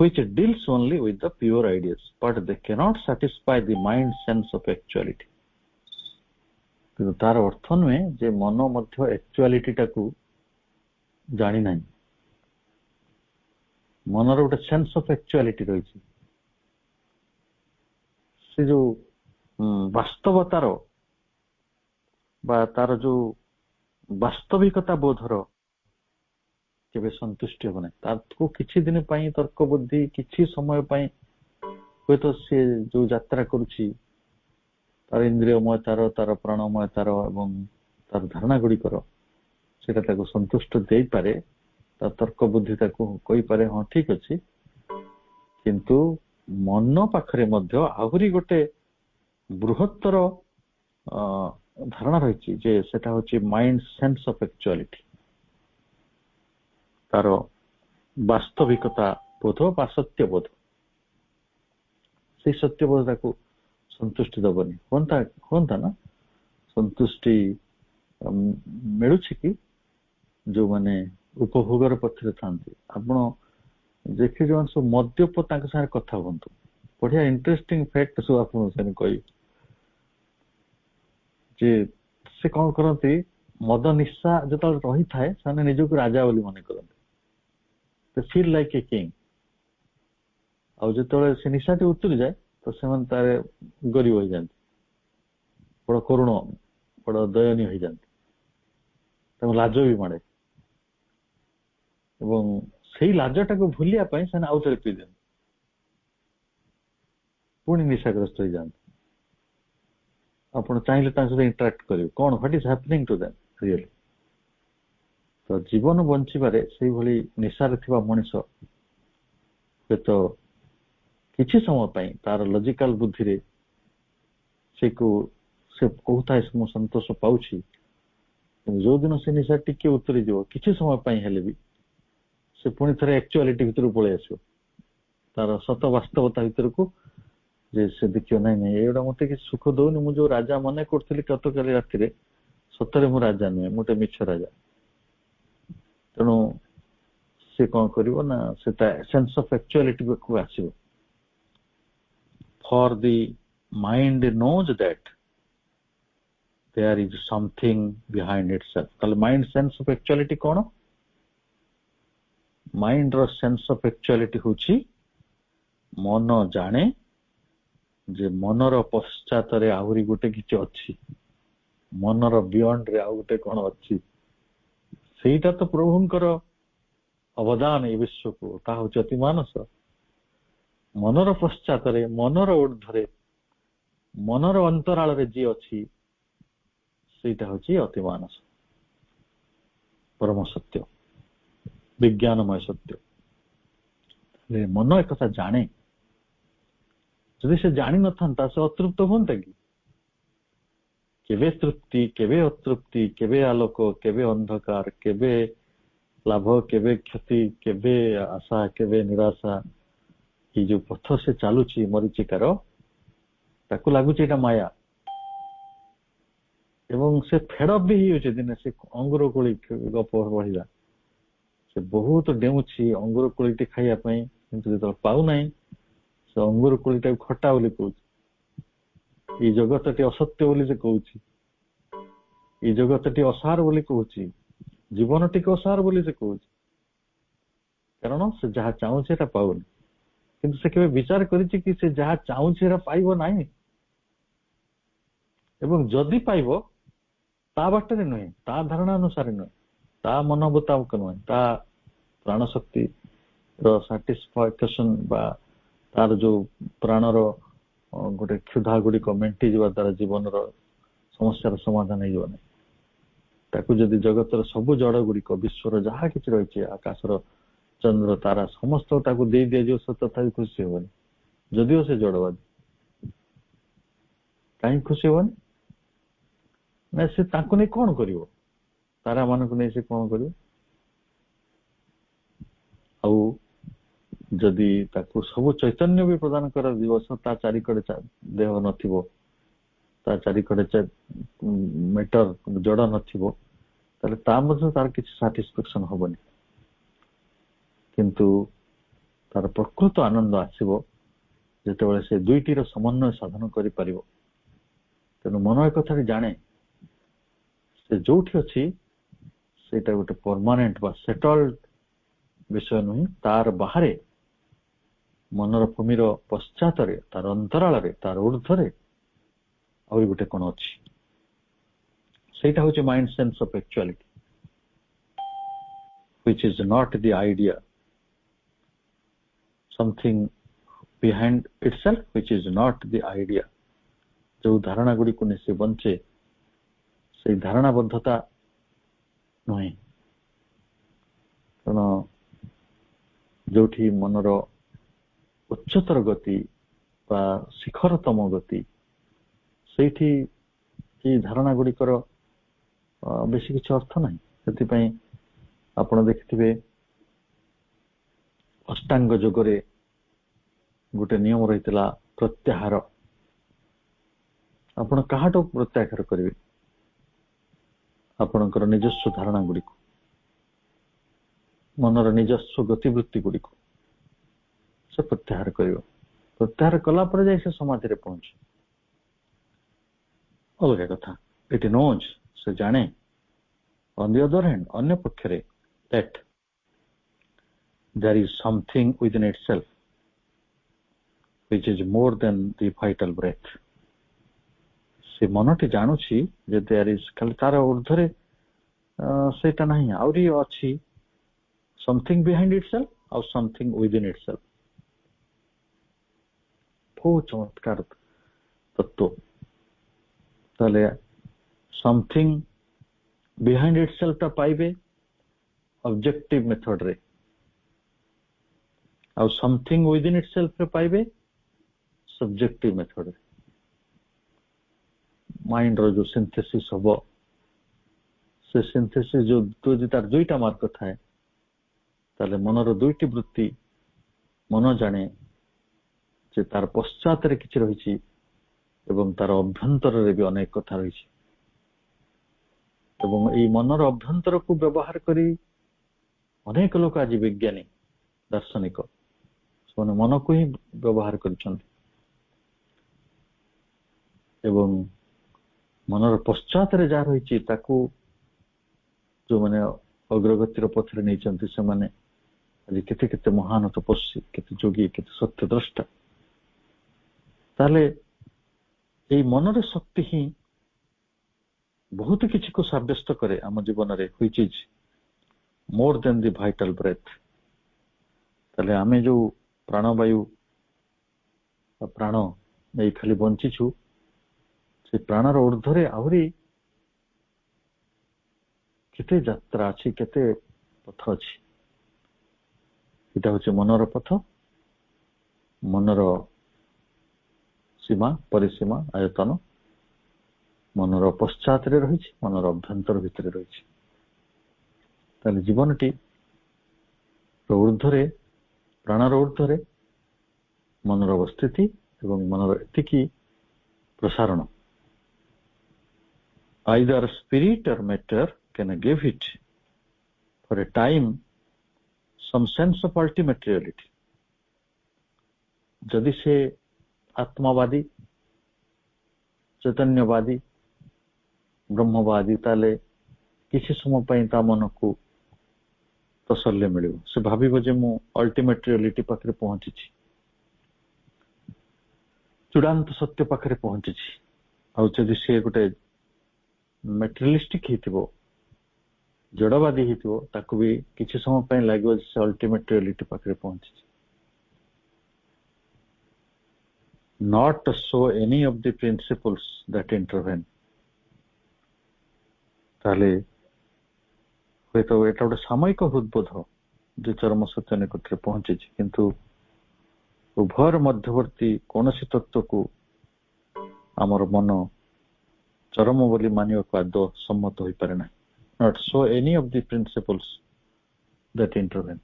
Speaker 2: which deals only with the pure ideas but they cannot satisfy the mind sense of actuality किंतु तार अर्थ नुहे जे मन मध्य एक्चुअलिटी टाकू जानी नहीं मनर गोटे सेंस ऑफ एक्चुअलिटी रही से जो वास्तवतार बा तार जो वास्तविकता बोधर केबे संतुष्टि हो नहीं किछि दिन पाई तर्क बुद्धि किछि समय पाई हुए तो से जो यात्रा करुछि तार इंद्रियमय तार तार प्राणमय तार एवं तार धारणा गुड़िकर सेटा ताको संतुष्ट दे पारे तार तर्क बुद्धि ताको कहि पारे हाँ ठीक अछि किंतु मन पाखरे मध्य आहुरी गोटे बृहत्तर ଧାରଣା ରହିଛି ଯେ ସେଟା ହଉଛି ମାଇଣ୍ଡ ସେନ୍ସ ଅଫ ଆକ୍ଚୁଆଲିଟି, ତାର ବାସ୍ତବିକତା ବୋଧ ବା ସତ୍ୟ ବୋଧ। ସେଇ ସତ୍ୟ ବୋଧ ତାକୁ ସନ୍ତୁଷ୍ଟି ଦବନି। ହୁଅନ୍ତା ନା ସନ୍ତୁଷ୍ଟି ମିଳୁଛି କି ଯୋଉମାନେ ଉପଭୋଗର ପଥରେ ଥାନ୍ତି। ଆପଣ ଦେଖି ଯୋଉମାନେ ସବୁ ମଦ୍ୟପ ତାଙ୍କ ସାଙ୍ଗରେ କଥା ହୁଅନ୍ତୁ, ବଢିଆ ଇଣ୍ଟରେଷ୍ଟିଂ ଫ୍ୟାକ୍ଟ ସବୁ ଆପଣଙ୍କ ସାଙ୍ଗେ କହିବି ଯେ ସେ କଣ କରନ୍ତି, ମଦ ନିଶା ଯେତେବେଳେ ରହିଥାଏ ସେମାନେ ନିଜକୁ ରାଜା ବୋଲି ମନେ କରନ୍ତି, ଫିଲ୍ ଲାଇକ୍ ଏ କିଙ୍ଗ। ଆଉ ଯେତେବେଳେ ସେ ନିଶାଟି ଉତୁରିଯାଏ ତ ସେମାନେ ତାର ଗରିବ ହେଇଯାନ୍ତି, ବଡ କରୁଣ, ବଡ ଦୟନୀୟ ହେଇଯାନ୍ତି, ତାଙ୍କୁ ଲାଜ ବି ମାଡେ ଏବଂ ସେଇ ଲାଜଟାକୁ ଭୁଲିବା ପାଇଁ ସେମାନେ ଆଉ ଥରେ ପିଇ ଦିଅନ୍ତି, ପୁଣି ନିଶାଗ୍ରସ୍ତ ହେଇଯାନ୍ତି। ଆପଣ ଚାହିଁଲେ ତାଙ୍କ ସହିତ ଇଣ୍ଟରାକ୍ଟ କରିବେ, କଣ what is happening to them really. ତ ଜୀବନ ବଞ୍ଚିବାରେ ସେଇଭଳି ନିଶାରେ ଥିବା ମଣିଷ ହୁଏତ କିଛି ସମୟ ପାଇଁ ତାର ଲଜିକାଲ ବୁଦ୍ଧିରେ ସେ କହୁଥାଏ ମୁଁ ସନ୍ତୋଷ ପାଉଛି, ଯୋଉଦିନ ସେ ନିଶା ଟିକେ ଉତରିଯିବ କିଛି ସମୟ ପାଇଁ ହେଲେ ବି ସେ ପୁଣି ଥରେ ଆକ୍ଚୁଆଲିଟି ଭିତରକୁ ପଳେଇ ଆସିବ, ତାର ସତ ବାସ୍ତବତା ଭିତରକୁ, ଯେ ସେ ଦେଖିବ ନାଇଁ ନାଇଁ ଏଗୁଡା ମତେ କିଛି ସୁଖ ଦଉନି, ମୁଁ ଯୋଉ ରାଜା ମନେ କରୁଥିଲି ଗତକାଲି ରାତିରେ ସତରେ ମୁଁ ରାଜା ନୁହେଁ, ମୁଁ ଗୋଟେ ମିଛ ରାଜା। ତେଣୁ ସେ କଣ କରିବ ନା ସେଟା ସେନ୍ସ ଅଫ ଆକ୍ଚୁଆଲିଟି କୁ ଆସିବ। For the mind knows that there is something behind itself. ତାହେଲେ ମାଇଣ୍ଡ ସେନ୍ସ ଅଫ ଆକ୍ଚୁଆଲିଟି କଣ? ମାଇଣ୍ଡ ର ସେନ୍ସ ଅଫ ଆକ୍ଚୁଆଲିଟି ହଉଛି ମନ ଜାଣେ ଯେ ମନର ପଶ୍ଚାତରେ ଆହୁରି ଗୋଟେ କିଛି ଅଛି, ମନର ବିୟଣ୍ଡ ରେ ଆଉ ଗୋଟେ କଣ ଅଛି। ସେଇଟା ତ ପ୍ରଭୁଙ୍କର ଅବଦାନ ଏ ବିଶ୍ୱକୁ, ତାହା ହଉଛି ଅତି ମାନସ। ମନର ପଶ୍ଚାତରେ, ମନର ଊର୍ଦ୍ଧ୍ୱରେ, ମନର ଅନ୍ତରାଳରେ ଯିଏ ଅଛି ସେଇଟା ହଉଛି ଅତି ମାନସ, ପରମ ସତ୍ୟ, ବିଜ୍ଞାନମୟ ସତ୍ୟ। ମନ ଏକଥା ଜାଣେ, ଯଦି ସେ ଜାଣିନଥାନ୍ତା ସେ ଅତୃପ୍ତ ହୁଅନ୍ତା କି? କେବେ ତୃପ୍ତି, କେବେ ଅତୃପ୍ତି, କେବେ ଆଲୋକ, କେବେ ଅନ୍ଧକାର, କେବେ ଲାଭ, କେବେ କ୍ଷତି, କେବେ ଆଶା, କେବେ ନିରାଶା। ଏଇ ଯୋଉ ପଥ ସେ ଚାଲୁଛି ମରିଚିକାର, ତାକୁ ଲାଗୁଛି ଏଇଟା ମାୟା, ଏବଂ ସେ ଫେଡଅପ୍ ବି ହେଇଯାଉଛି ଦିନେ। ସେ ଅଙ୍ଗୁର କୋଳି ଗପ ବଢିଲା, ସେ ବହୁତ ଡେଉଁଛି ଅଙ୍ଗୁର କୋଳିଟି ଖାଇବା ପାଇଁ, କିନ୍ତୁ ଯେତେବେଳେ ପାଉନାହିଁ ସେ ଅଙ୍ଗୁର କୋଳିଟାକୁ ଖଟା ବୋଲି କହୁଛି, ଏଇ ଜଗତଟି ଅସତ୍ୟ ବୋଲି ସେ କହୁଛି, ଏଇ ଜଗତଟି ଅସାର ବୋଲି କହୁଛି, ଜୀବନଟିକୁ ଅସାର ବୋଲି ସେ କହୁଛି, କାରଣ ସେ ଯାହା ଚାହୁଁଛି ସେଟା ପାଉନି। କିନ୍ତୁ ସେ କେବେ ବିଚାର କରିଛି କି ସେ ଯାହା ଚାହୁଁଛି ସେଟା ପାଇବ ନାହିଁ, ଏବଂ ଯଦି ପାଇବ ତା ବାଟରେ ନୁହେଁ, ତା ଧାରଣା ଅନୁସାରେ ନୁହେଁ, ତା ମନ ମୁତାବକ ନୁହେଁ, ତା ପ୍ରାଣ ଶକ୍ତିର ସାଟିସ୍ଫାକ୍ସନ ବା ତାର ଯୋଉ ପ୍ରାଣର ଗୋଟେ କ୍ଷୁଧା ଗୁଡିକ ମେଣ୍ଟିଯିବା ଦ୍ୱାରା ଜୀବନର ସମସ୍ୟାର ସମାଧାନ ହେଇଯିବ ନାହିଁ। ତାକୁ ଯଦି ଜଗତର ସବୁ ଜଡ ଗୁଡିକ, ବିଶ୍ୱର ଯାହା କିଛି ରହିଛି, ଆକାଶର ଚନ୍ଦ୍ର ତାରା ସମସ୍ତ ତାକୁ ଦେଇ ଦିଆଯିବ, ସେ ତଥାପି ଖୁସି ହବନି, ଯଦିଓ ସେ ଜଡବାଦୀ। କାହିଁକି ଖୁସି ହବନି? ନା ସେ ତାଙ୍କୁ ନେଇ କଣ କରିବ? ତାରା ମାନଙ୍କୁ ନେଇ ସେ କଣ କରିବ? ଆଉ ଯଦି ତାକୁ ସବୁ ଚୈତନ୍ୟ ବି ପ୍ରଦାନ କରାଯିବ, ତା ଚାରିକଡେ ଦେହ ନଥିବ, ତା ଚାରିକଡେ ମେଟର ଜଡ ନଥିବ, ତାହେଲେ ତା ମଧ୍ୟ ତାର କିଛି ସାଟିସ୍ଫାକ୍ସନ ହବନି। କିନ୍ତୁ ତାର ପ୍ରକୃତ ଆନନ୍ଦ ଆସିବ ଯେତେବେଳେ ସେ ଦୁଇଟିର ସମନ୍ୱୟ ସାଧନ କରିପାରିବ। ତେଣୁ ମନ ଏ କଥାଟି ଜାଣେ, ସେ ଯୋଉଠି ଅଛି ସେଇଟା ଗୋଟେ ପରମାନେଣ୍ଟ ବା ସେଟଲ୍ଡ ବିଷୟ ନୁହେଁ, ତାର ବାହାରେ, ମନର ଭୂମିର ପଶ୍ଚାତରେ, ତାର ଅନ୍ତରାଳରେ, ତାର ଊର୍ଦ୍ଧ୍ୱରେ ଆହୁରି ଗୋଟେ କଣ ଅଛି। ସେଇଟା ହଉଛି mind sense of actuality, which is not the idea, something behind itself, which is not the idea। ଯୋଉ ଧାରଣା ଗୁଡିକୁ ନେଇ ସେ ବଞ୍ଚେ, ସେଇ ଧାରଣାବଦ୍ଧତା ନୁହେଁ। କାରଣ ଯୋଉଠି ମନର ଉଚ୍ଚତର ଗତି ବା ଶିଖରତମ ଗତି, ସେଇଠି ଏଇ ଧାରଣା ଗୁଡିକର ବେଶୀ କିଛି ଅର୍ଥ ନାହିଁ। ସେଥିପାଇଁ ଆପଣ ଦେଖିଥିବେ ଅଷ୍ଟାଙ୍ଗ ଯୋଗରେ ଗୋଟେ ନିୟମ ରହିଥିଲା ପ୍ରତ୍ୟାହାର। ଆପଣ କାହାଠୁ ପ୍ରତ୍ୟାହାର କରିବେ? ଆପଣଙ୍କର ନିଜସ୍ୱ ଧାରଣା ଗୁଡିକୁ, ମନର ନିଜସ୍ୱ ଗତିବୃତ୍ତି ଗୁଡିକୁ ସେ ପ୍ରତ୍ୟାହାର କରିବ। ପ୍ରତ୍ୟାହାର କଲା ପରେ ଯାଇ ସେ ସମାଧିରେ ପହଞ୍ଚେ। ଅଲଗା କଥା, ଇଟ୍ ନୋଜ୍, ସେ ଜାଣେ। ଅନ୍ ଦି ଅଦର ହ୍ୟାଣ୍ଡ, ଅନ୍ୟ ପକ୍ଷରେ, that there is something within itself which is more than the vital breath. ସେ ମନଟି ଜାଣୁଛି ଯେ there is, ଖାଲି ତାର ଉର୍ଦ୍ଧ୍ୱରେ ସେଇଟା ନାହିଁ, ଆହୁରି ଅଛି something behind itself ଆଉ something within itself। ବହୁତ ଚମତ୍କାର ତତ୍ତ୍ୱ। ତାହେଲେ something behind itself ଟା ପାଇବେ objective method ରେ, ଆଉ something within itself ରେ ପାଇବେ subjective method ରେ। ମାଇଣ୍ଡ ର ଯୋଉ ସିନ୍ଥେସିସ୍ ହବ, ସେ ସିନ୍ଥେସିସ୍ ଯଦି ତାର ଦୁଇଟା ମାର୍ଗ ଥାଏ, ତାହେଲେ ମନର ଦୁଇଟି ବୃତ୍ତି ମନ ଜାଣେ ଯେ ତାର ପଶ୍ଚାତରେ କିଛି ରହିଛି ଏବଂ ତାର ଅଭ୍ୟନ୍ତରରେ ବି ଅନେକ କଥା ରହିଛି। ଏବଂ ଏଇ ମନର ଅଭ୍ୟନ୍ତରକୁ ବ୍ୟବହାର କରି ଅନେକ ଲୋକ ଆଜି ବିଜ୍ଞାନୀ, ଦାର୍ଶନିକ, ସେମାନେ ମନକୁ ହିଁ ବ୍ୟବହାର କରିଛନ୍ତି। ଏବଂ ମନର ପଶ୍ଚାତରେ ଯାହା ରହିଛି ତାକୁ ଯୋଉମାନେ ଅଗ୍ରଗତିର ପଥରେ ନେଇଛନ୍ତି, ସେମାନେ ଆଜି କେତେ କେତେ ମହାନ ତପସ୍ୱୀ, କେତେ ଯୋଗୀ, କେତେ ସତ୍ୟ ଦ୍ରଷ୍ଟା। ତାହେଲେ ଏଇ ମନର ଶକ୍ତି ହିଁ ବହୁତ କିଛିକୁ ସାବ୍ୟସ୍ତ କରେ ଆମ ଜୀବନରେ, which is more than the vital breath। ତାହେଲେ ଆମେ ଯୋଉ ପ୍ରାଣବାୟୁ ପ୍ରାଣ ନେଇ ଖାଲି ବଞ୍ଚିଛୁ, ସେ ପ୍ରାଣର ଉର୍ଦ୍ଧ୍ୱରେ ଆହୁରି କେତେ ଯାତ୍ରା ଅଛି, କେତେ ପଥ ଅଛି। ଏଇଟା ହଉଛି ମନର ପଥ, ମନର ସୀମା, ପରିସୀମା, ଆୟତନ ମନର ପଶ୍ଚାତରେ ରହିଛି, ମନର ଅଭ୍ୟନ୍ତର ଭିତରେ ରହିଛି। ତାହେଲେ ଜୀବନଟି ଉର୍ଦ୍ଧ୍ୱରେ, ପ୍ରାଣର ଉର୍ଦ୍ଧ୍ୱରେ ମନର ଅବସ୍ଥିତି ଏବଂ ମନର ଏତିକି ପ୍ରସାରଣ। Either spirit or matter can give it for a time some sense of ultimate reality। ଯଦି ସେ ଆତ୍ମବାଦୀ, ଚୈତନ୍ୟବାଦୀ, ବ୍ରହ୍ମବାଦୀ, ତାହେଲେ କିଛି ସମୟ ପାଇଁ ତା ମନକୁ ତସଲ୍ୟ ମିଳିବ। ସେ ଭାବିବ ଯେ ମୁଁ ଅଲ୍ଟିମେଟ୍ ରିଆଲିଟି ପାଖରେ ପହଞ୍ଚିଛି, ଚୂଡ଼ାନ୍ତ ସତ୍ୟ ପାଖରେ ପହଞ୍ଚିଛି। ଆଉ ଯଦି ସେ ଗୋଟେ ମେଟେରିଆଲିଷ୍ଟିକ ହେଇଥିବ, ଜଡବାଦୀ ହେଇଥିବ, ତାକୁ ବି କିଛି ସମୟ ପାଇଁ ଲାଗିବ ଯେ ସେ ଅଲ୍ଟିମେଟ୍ ରିଆଲିଟି ପାଖରେ ପହଞ୍ଚିଛି। Not so any of the principles that intervene। ତାହେଲେ ହୁଏତ ଏଟା ଗୋଟେ ସାମୟିକ ହୃଦବୋଧ ଯେ ଚରମ ସତ୍ୟ ନିକଟରେ ପହଞ୍ଚିଛି, କିନ୍ତୁ ଉଭୟର ମଧ୍ୟବର୍ତ୍ତୀ କୌଣସି ତତ୍ତ୍ୱକୁ ଆମର ମନ ଚରମ ବୋଲି ମାନିବାକୁ ଆଦୌ ସମ୍ମତ ହୋଇପାରେ ନାହିଁ। Not so any of the principles that intervene।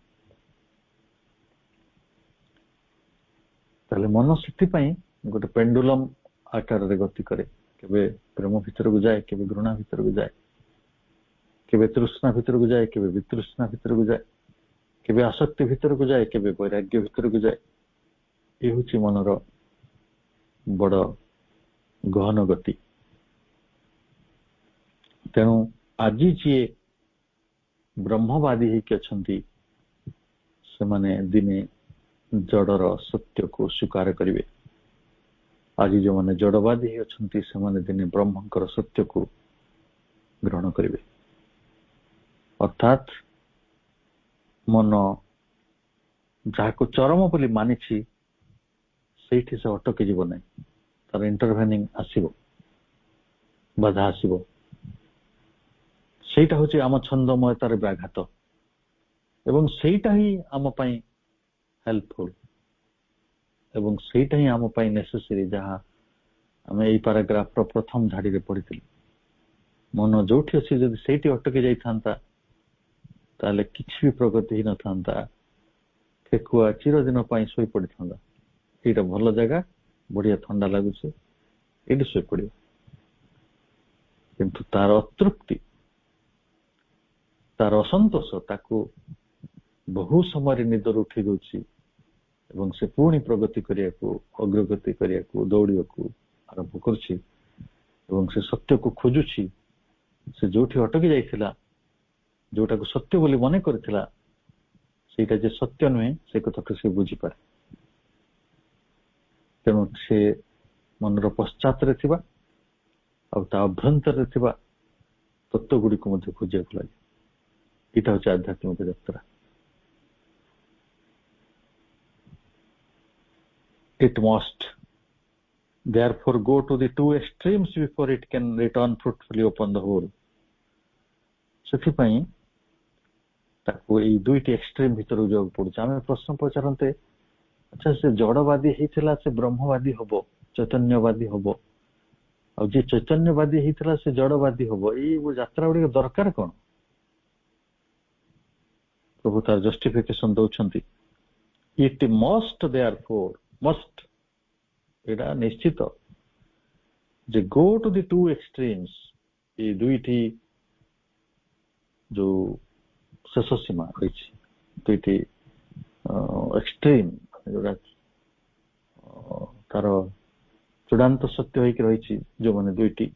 Speaker 2: ତାହେଲେ ମନ ସେଥିପାଇଁ ଗୋଟେ ପେଣ୍ଡୁଲମ ଆକାରରେ ଗତି କରେ। କେବେ ପ୍ରେମ ଭିତରକୁ ଯାଏ, କେବେ ଘୃଣା ଭିତରକୁ ଯାଏ, କେବେ ତୃଷ୍ଣା ଭିତରକୁ ଯାଏ, କେବେ ବିତୃଷ୍ଣା ଭିତରକୁ ଯାଏ, କେବେ ଆସକ୍ତି ଭିତରକୁ ଯାଏ, କେବେ ବୈରାଗ୍ୟ ଭିତରକୁ ଯାଏ। ଏ ହେଉଛି ମନର ବଡ ଗହନ ଗତି। ତେଣୁ ଆଜି ଯିଏ ବ୍ରହ୍ମବାଦୀ ହେଇକି ଅଛନ୍ତି, ସେମାନେ ଦିନେ ଜଡର ସତ୍ୟକୁ ସ୍ୱୀକାର କରିବେ। ଆଜି ଯେଉଁମାନେ ଜଡବାଦୀ ଅଛନ୍ତି, ସେମାନେ ଦିନେ ବ୍ରହ୍ମଙ୍କର ସତ୍ୟକୁ ଗ୍ରହଣ କରିବେ। ଅର୍ଥାତ୍ ମନ ଯାହାକୁ ଚରମ ବୋଲି ମାନିଛି, ସେଇଠି ସେ ଅଟକି ଯିବ ନାହିଁ, ତାର ଇଣ୍ଟରଭେନିଂ ଆସିବ, ବାଧା ଆସିବ। ସେଇଟା ହଉଛି ଆମ ଛନ୍ଦମୟତାର ବ୍ୟାଘାତ, ଏବଂ ସେଇଟା ହିଁ ଆମ ପାଇଁ ହେଲ୍ପଫୁଲ, ଏବଂ ସେଇଟା ହିଁ ଆମ ପାଇଁ ନେସେସରି, ଯାହା ଆମେ ଏଇ ପାରାଗ୍ରାଫର ପ୍ରଥମ ଧାଡିରେ ପଢିଥିଲୁ। ମନ ଯୋଉଠି ଅଛି ଯଦି ସେଇଠି ଅଟକି ଯାଇଥାନ୍ତା ତାହେଲେ କିଛି ବି ପ୍ରଗତି ହେଇନଥାନ୍ତା। ଠେକୁଆ ଚିରଦିନ ପାଇଁ ଶୋଇ ପଡିଥାନ୍ତା। ଏଇଟା ଭଲ ଜାଗା, ବଢିଆ ଥଣ୍ଡା ଲାଗୁଛି, ଏଇଠି ଶୋଇପଡିବ। କିନ୍ତୁ ତାର ଅତୃପ୍ତି, ତାର ଅସନ୍ତୋଷ ତାକୁ ବହୁ ସମୟରେ ନିଦରୁ ଉଠେଇ ଦଉଛି ଏବଂ ସେ ପୁଣି ପ୍ରଗତି କରିବାକୁ, ଅଗ୍ରଗତି କରିବାକୁ, ଦୌଡ଼ିବାକୁ ଆରମ୍ଭ କରୁଛି ଏବଂ ସେ ସତ୍ୟକୁ ଖୋଜୁଛି। ସେ ଯୋଉଠି ଅଟକି ଯାଇଥିଲା, ଯୋଉଟାକୁ ସତ୍ୟ ବୋଲି ମନେ କରିଥିଲା, ସେଇଟା ଯେ ସତ୍ୟ ନୁହେଁ ସେ କଥାକୁ ସେ ବୁଝିପାରେ। ତେଣୁ ସେ ମନର ପଶ୍ଚାତରେ ଥିବା ଆଉ ତା ଅଭ୍ୟନ୍ତରରେ ଥିବା ତତ୍ତ୍ୱ ଗୁଡ଼ିକୁ ମଧ୍ୟ ଖୋଜିବାକୁ ଲାଗେ। ଏଇଟା ହଉଛି ଆଧ୍ୟାତ୍ମିକ ଯାତ୍ରା। It must therefore go to the two extremes before it can return fruitfully upon the whole. ସେଥିପାଇଁ ତାକୁ ଏଇ ଦୁଇଟି ଏକ୍ସଟ୍ରିମ୍ ଭିତରକୁ ଯିବାକୁ ପଡୁଛି। ଆମେ ପ୍ରଶ୍ନ ପଚାରନ୍ତେ, ଆଚ୍ଛା ସେ ଜଡବାଦୀ ହେଇଥିଲା ସେ ବ୍ରହ୍ମବାଦୀ ହବ, ଚୈତନ୍ୟବାଦୀ ହବ, ଆଉ ଯିଏ ଚୈତନ୍ୟବାଦୀ ହେଇଥିଲା ସେ ଜଡବାଦୀ ହବ, ଏଇ ଯାତ୍ରା ଗୁଡିକ ଦରକାର କଣ? ପ୍ରଭୁ ତାର ଜଷ୍ଟିଫିକେସନ ଦଉଛନ୍ତି। It must therefore, must, ଏଇଟା ନିଶ୍ଚିତ ଯେ go to the two extremes, ଏଇ ଦୁଇଟି ଯୋଉ ଶେଷ ସୀମା ରହିଛି, ଦୁଇଟି ଏକ୍ସଟ୍ରିମ୍, ଯୋଉଟା ତାର ଚୂଡାନ୍ତ ସତ୍ୟ ହେଇକି ରହିଛି, ଯୋଉମାନେ ଦୁଇଟି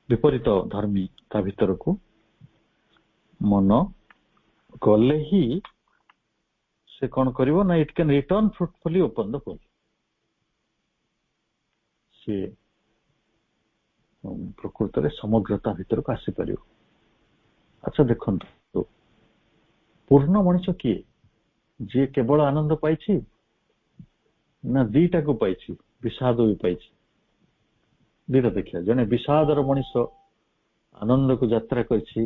Speaker 2: ବିପରୀତ ଧର୍ମୀ, ତା ଭିତରକୁ ମନ ଗଲେ ହିଁ ସେ କଣ କରିବ ନା, it can return fruitfully open the whole. ସେ ପ୍ରକୃତରେ ସମଗ୍ରତା ଭିତରକୁ ଆସିପାରିବ। ଆଚ୍ଛା ଦେଖନ୍ତୁ, ପୂର୍ଣ୍ଣ ମଣିଷ କିଏ? ଯିଏ କେବଳ ଆନନ୍ଦ ପାଇଛି ନା ଦିଟାକୁ ପାଇଛି, ବିଷାଦ ବି ପାଇଛି? ଦିଟା ଦେଖିବା। ଜଣେ ବିଷାଦର ମଣିଷ ଆନନ୍ଦକୁ ଯାତ୍ରା କରିଛି,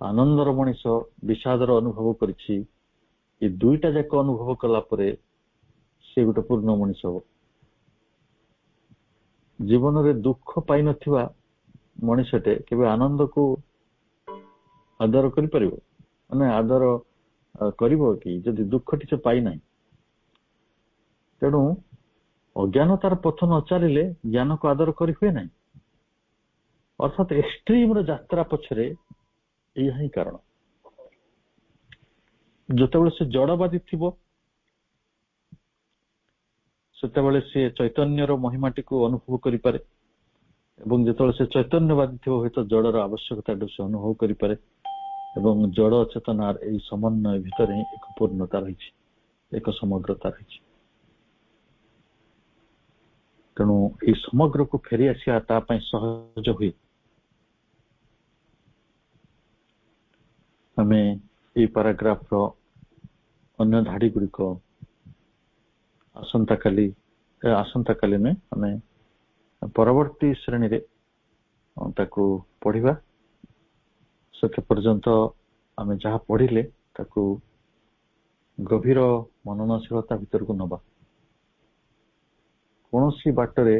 Speaker 2: ଆନନ୍ଦର ମଣିଷ ବିଷାଦର ଅନୁଭବ କରିଛି। ଏ ଦୁଇଟା ଯାକ ଅନୁଭବ କଲା ପରେ ସେ ଗୋଟେ ପୂର୍ଣ୍ଣ ମଣିଷ ହବ। ଜୀବନରେ ଦୁଃଖ ପାଇନଥିବା ମଣିଷଟେ କେବେ ଆନନ୍ଦକୁ ଆଦର କରିପାରିବ? ମାନେ ଆଦର କରିବ କି ଯଦି ଦୁଃଖ ଟିକେ ପାଇନାହିଁ? ତେଣୁ ଅଜ୍ଞାନତାର ପଥ ନ ଚାଲିଲେ ଜ୍ଞାନକୁ ଆଦର କରି ହୁଏ ନାହିଁ। ଅର୍ଥାତ୍ ଏକ୍ସଟ୍ରିମର ଯାତ୍ରା ପଛରେ ଏହା ହିଁ କାରଣ। ଯେତେବେଳେ ସେ ଜଡବାଦୀ ଥିବ ସେତେବେଳେ ସେ ଚୈତନ୍ୟର ମହିମାଟିକୁ ଅନୁଭବ କରିପାରେ, ଏବଂ ଯେତେବେଳେ ସେ ଚୈତନ୍ୟବାଦୀ ଥିବ ହୁଏତ ଜଡର ଆବଶ୍ୟକତାକୁ ସେ ଅନୁଭବ କରିପାରେ, ଏବଂ ଜଡ ଚେତନାର ଏହି ସମନ୍ୱୟ ଭିତରେ ହିଁ ଏକ ପୂର୍ଣ୍ଣତା ରହିଛି, ଏକ ସମଗ୍ରତା ରହିଛି। ତେଣୁ ଏହି ସମଗ୍ରକୁ ଫେରି ଆସିବା ତା ପାଇଁ ସହଜ ହୁଏ। ଆମେ ଏହି ପାରାଗ୍ରାଫର ଅନ୍ୟ ଧାଡି ଗୁଡିକ ଆସନ୍ତାକାଲି ନୁହେଁ, ଆମେ ପରବର୍ତ୍ତୀ ଶ୍ରେଣୀରେ ତାକୁ ପଢିବା। ସେତେ ପର୍ଯ୍ୟନ୍ତ ଆମେ ଯାହା ପଢିଲେ ତାକୁ ଗଭୀର ମନନଶୀଳତା ଭିତରକୁ ନବା। କୌଣସି ବାଟରେ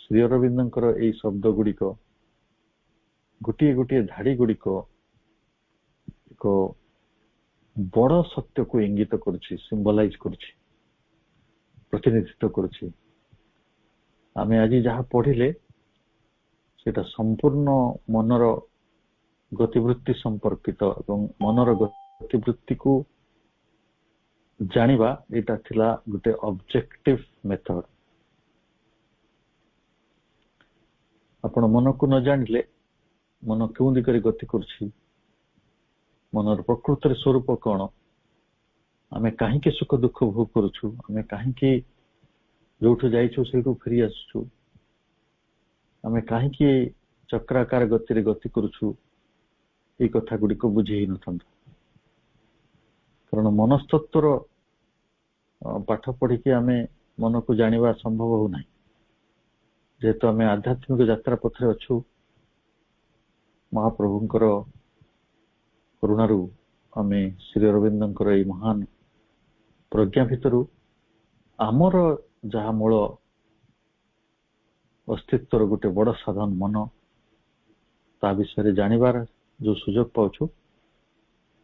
Speaker 2: ଶ୍ରୀ ଅରବିନ୍ଦଙ୍କର ଏଇ ଶବ୍ଦ ଗୁଡିକ, ଗୋଟିଏ ଗୋଟିଏ ଧାଡି ଗୁଡିକ ଏକ ବଡ ସତ୍ୟକୁ ଇଙ୍ଗିତ କରୁଛି, ସିମ୍ବଲାଇଜ କରୁଛି, ପ୍ରତିନିଧିତ୍ୱ କରୁଛି। ଆମେ ଆଜି ଯାହା ପଢିଲେ ସେଟା ସମ୍ପୂର୍ଣ୍ଣ ମନର ଗତିବୃତ୍ତି ସମ୍ପର୍କିତ, ଏବଂ ମନର ଗତିବୃତ୍ତିକୁ ଜାଣିବା ଏଇଟା ଥିଲା ଗୋଟେ ଅବଜେକ୍ଟିଭ ମେଥଡ। ଆପଣ ମନକୁ ନ ଜାଣିଲେ ମନ କେଉଁ ଦିଗରେ ଗତି କରୁଛି, ମନର ପ୍ରକୃତରେ ସ୍ୱରୂପ କଣ, ଆମେ କାହିଁକି ସୁଖ ଦୁଃଖ ଭୋଗ କରୁଛୁ, ଆମେ କାହିଁକି ଯୋଉଠୁ ଯାଇଛୁ ସେଇଠୁ ଫେରି ଆସୁଛୁ, ଆମେ କାହିଁକି ଚକ୍ରାକାର ଗତିରେ ଗତି କରୁଛୁ, ଏଇ କଥା ଗୁଡିକ ବୁଝି ହେଇନଥାନ୍ତା। କାରଣ ମନସ୍ତତ୍ୱର ପାଠ ପଢିକି ଆମେ ମନକୁ ଜାଣିବା ସମ୍ଭବ ହଉନାହିଁ। ଯେହେତୁ ଆମେ ଆଧ୍ୟାତ୍ମିକ ଯାତ୍ରା ପଥରେ ଅଛୁ, ମହାପ୍ରଭୁଙ୍କର କରୁଣାରୁ ଆମେ ଶ୍ରୀ ଅରବିନ୍ଦଙ୍କର ଏଇ ମହାନ ପ୍ରଜ୍ଞା ଭିତରୁ ଆମର जहा मूल अस्तित्वर गोटे बड़ साधन मन ता विषय जानिबार जो सुजोग पाउछु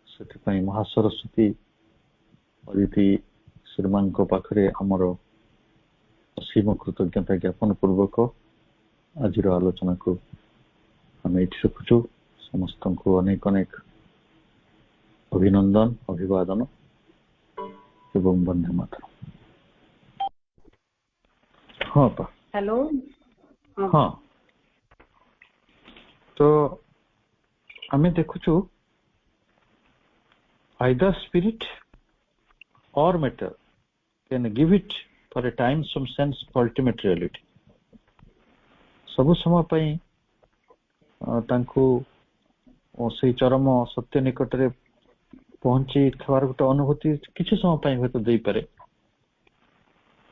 Speaker 2: से महासरस्वती अदिति श्रीमान को पाखरे हमर असीम कृतज्ञता ज्ञापन पूर्वक आज आलोचना को आम ये रखुचु। समस्त को अनेक अनेक अभिनंदन अभिवादन एवं वंदे मातरम। हाँ पा
Speaker 3: हेलो।
Speaker 2: हाँ तो आम देखुचु either spirit or matter can give it for a time some sense of ultimate reality। सबु समय पई तांको से चरम सत्य निकट रे पहुंची थवार गोटे अनुभूति किसी समय पई होय तो देई पारे।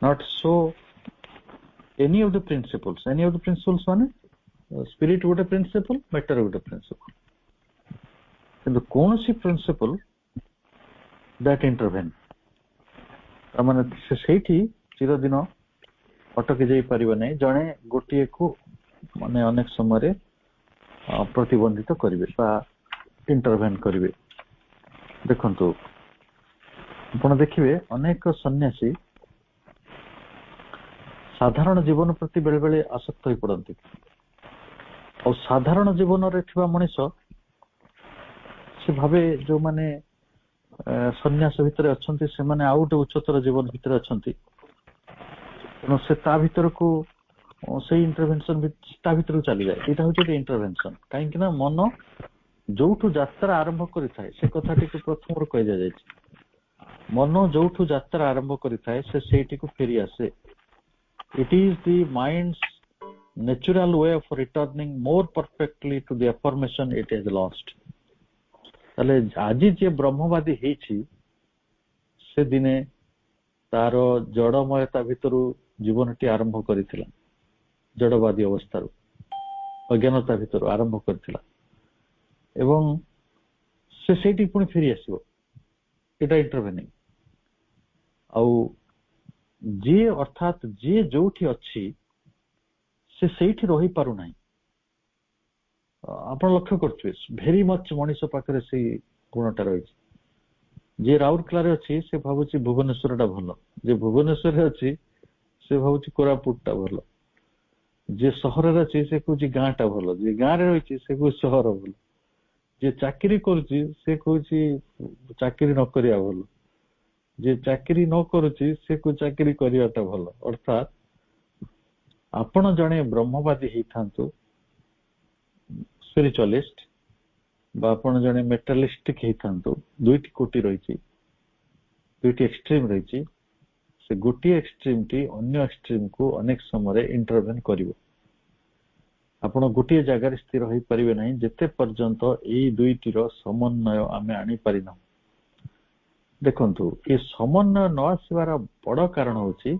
Speaker 2: Not so any of the principles माने स्पिरिट गोटे प्रिंसिपल मैटर गोटे प्रिंसिपल किंतु कौन सी प्रिंसिपल दैट इंटरवेन माने सेठी चिरदिन अटकी जाई परिबो नै जणे गोटिए को माने अनेक समय प्रतिबंधित करिवे बा इंटरवेन करिवे। देखंतु आपण देखिबे अनेक सन्यासी साधारण जीवन प्रति बेले बेले आसक्त होई पड़ती और साधारण जीवन रे थिबा मनीष से भावे जो माने सन्यास भितर अच्छंती से माने आउ गोटे उच्चतर जीवन भितर अच्छंती तेणु से ता भितर को से इंटरवेंशन ता भितर चली जाए। एटा होचे इंटरवेंशन काहेकि ना मन जोठु यात्रा आरंभ करि थाए से कथाटी को प्रथम कहि जा जाय मन जोठु यात्रा आरंभ करि थाए से सेठी को फेरी आसे। It is the minds natural way of returning more perfectly to the affirmation it has lost। ताले आज जे ब्रह्मवादी हेछि से दिने तारो जड़मयता भितरु जीवनटी आरंभ करिथिला जड़वादी अवस्था अज्ञानता भितर आरंभ करिथिला एवं से सेठी पुणी फेरी आसीबो। एटा इंटरवेनिंग आउ जे अर्थात जे जोठी अछि से सेठी रही पारु नाही। आपण लक्ष्य करथिबे भेरी मच मनीष पाखरे से गुणटा रही जे राउरकेला रे अछि से भाबुची भुवनेश्वर टा भलो जे भुवनेश्वर रे अछि से भाबुची कोरापुट टा भलो जे शहर रे अछि से कुची गां टा भलो जे गां रे रही से को शहर भलो जे चाकरी करछि से कोची चाकरी न करिया भलो जे चाकरी न करूछि से को चाकरी करियाटा भलो। अर्थात आपण जणे ब्रह्मवादी ही थांतु स्पिरिचुअलिस्ट बा आपण जणे मेटलिस्टिक ही थांतु दुईटी कोटी रहिछि दुईटी एक्सट्रीम रहिछि से गोटी एक्सट्रीम टी अन्य एक्सट्रीम को अनेक समय इंटरवेन करिवो। आपण गोटी जगह स्थिर होई परिबे नाही जेते पर्यंत एई दुईटी रो समन्वय आमे आनी परिना। देखंतु ए समन्वय न आसीबार बड़ कारण होछि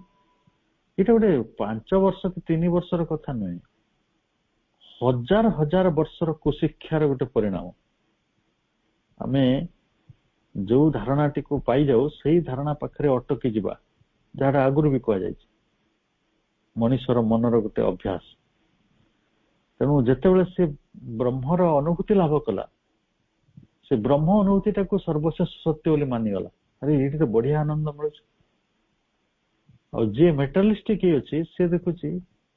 Speaker 2: एटा गोटे 5 वर्ष कि 3 वर्षर कथा नुहे हजार हजार वर्षर कुशिक्षार गोटे परिणाम। आमे जो धारणाटी को पाई जाऊ सही धारणा पाखरे अटकी जिबा जहां आगुरु भी कह जाय मनीषर मनर गोटे अभ्यास। तेणु जेतेबेले से ब्रह्मर अनुभूति लाभ कला से ब्रह्म अनुभूति को सर्वश्रेष्ठ सत्य बोली मानिगला। अरे ये तो बढ़िया आनंद मिलुछ। और जे मेटलिस्टिक अच्छी से देखुची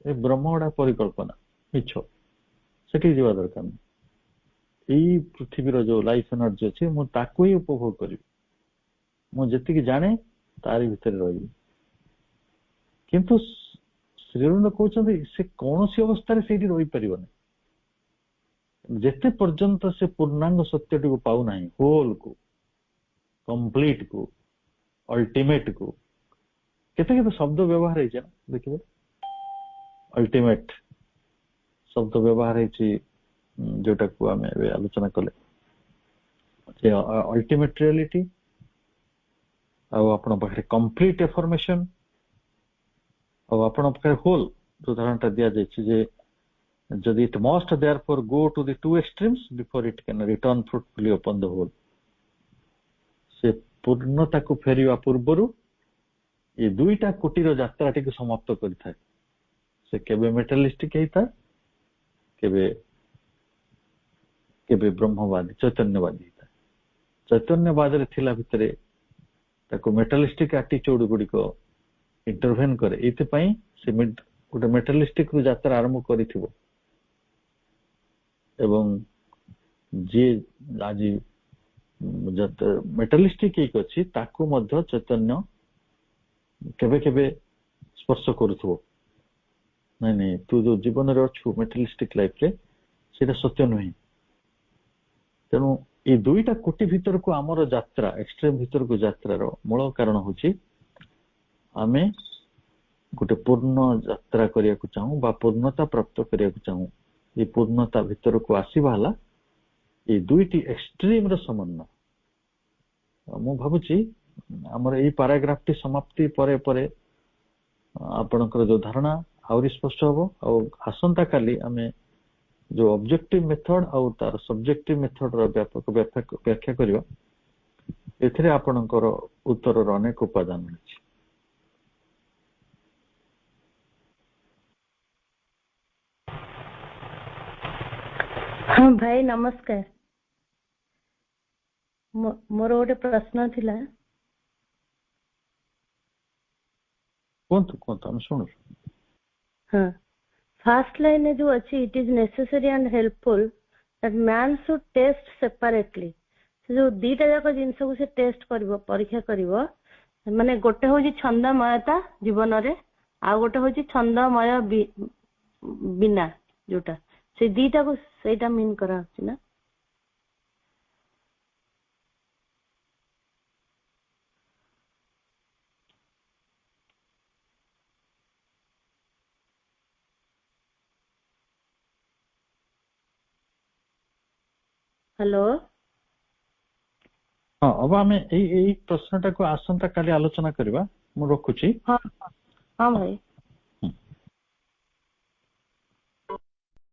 Speaker 2: ए ब्रह्म गुड़ा परिकल्पना मिछ सेठी जीवा दरकार नहीं। पृथ्वीर जो लाइफ एनर्जी अच्छी मु ताकू ही उपभोग करी मु जेतिकी जाने तारी भितर रही। किंतु श्रीरंद कहते से कौन सी अवस्था से रही पारन जेते पर्यंत से पूर्णांग सत्यटी को पाऊ नाही होल को कंप्लीट को अल्टीमेट को केते केते शब्द व्यवहार है देखिए अल्टीमेट शब्द व्यवहार है जोटा को आम आलोचना कले अल्टीमेट रियलिटी आपण पाखे कंप्लीट इनफॉरमेशन और आपण पाखे होल जो धारणा दिया जाए जदि it must therefore go to the two extremes before it can return fruitfully upon the whole से पूर्णता को फेरिवा पूर्वरु ये दुईटा कोटिर यात्राटी को समाप्त करिଥାଏ से केबे मेटालिस्टिक ହେଇଥାଏ केबे केबे ब्रह्मवादी चैतन्यवादी ହେଇଥାଏ चैतन्यवाद रे थिला भितरे ताको मेटालिस्टिक एटीट्यूड गुडी को इंटरवेन करे एते पई से गोटे मेटालिस्टिक रु यात्रा आरंभ करिथिबो एवं जे आज मेटालिस्टिक एक अछि ताको मध्य चैतन्य केबे केबे स्पर्श करूथबो नहीं नहीं तू जो जीवन रे अछु मेटालिस्टिक लाइफ रे सेटा सत्य नहीं तेणु ये दुईटा कोटि भीतर को आमर यात्रा एक्सट्रीम भीतर को यात्रार मूल कारण होची आमे गोटे पूर्ण यात्रा करिया को चाहू बा पूर्णता प्राप्त करिया को चाहू ये पूर्णता भीतर को आसीबा हला ये दुईटी एक्सट्रीम रो समन्वय मु भाबुची हमर एई पैराग्राफ टी समाप्ति परे परे आपनकर जो धारणा आउरी स्पष्ट हबो आ आसंता काली हमें जो ऑब्जेक्टिव मेथड और तार सब्जेक्टिव मेथड रो व्यापक व्याख्या करिवा एथिरे आपनकर उत्तर रो अनेक उपादान अछि।
Speaker 3: हाँ भाई नमस्कार मोर गोटे प्रश्न थिला
Speaker 2: कोन हम सुनु
Speaker 3: हाँ फर्स्ट लाइन जो अच्छी it is necessary and helpful that man should test separately जो दीटा जाक जिंस को से टेस्ट करिवो परीक्षा करिवो माने गोटे होची छंदमयता जीवन रे आ गोटे होची छंदमय बिना जोटा से दीटा को सेटा मीन करा अछि ना हेलो
Speaker 2: हाँ अब आमे एई प्रश्नटा को आसंता काली आलोचना करबा मु रखुची।
Speaker 3: हाँ हाँ भाई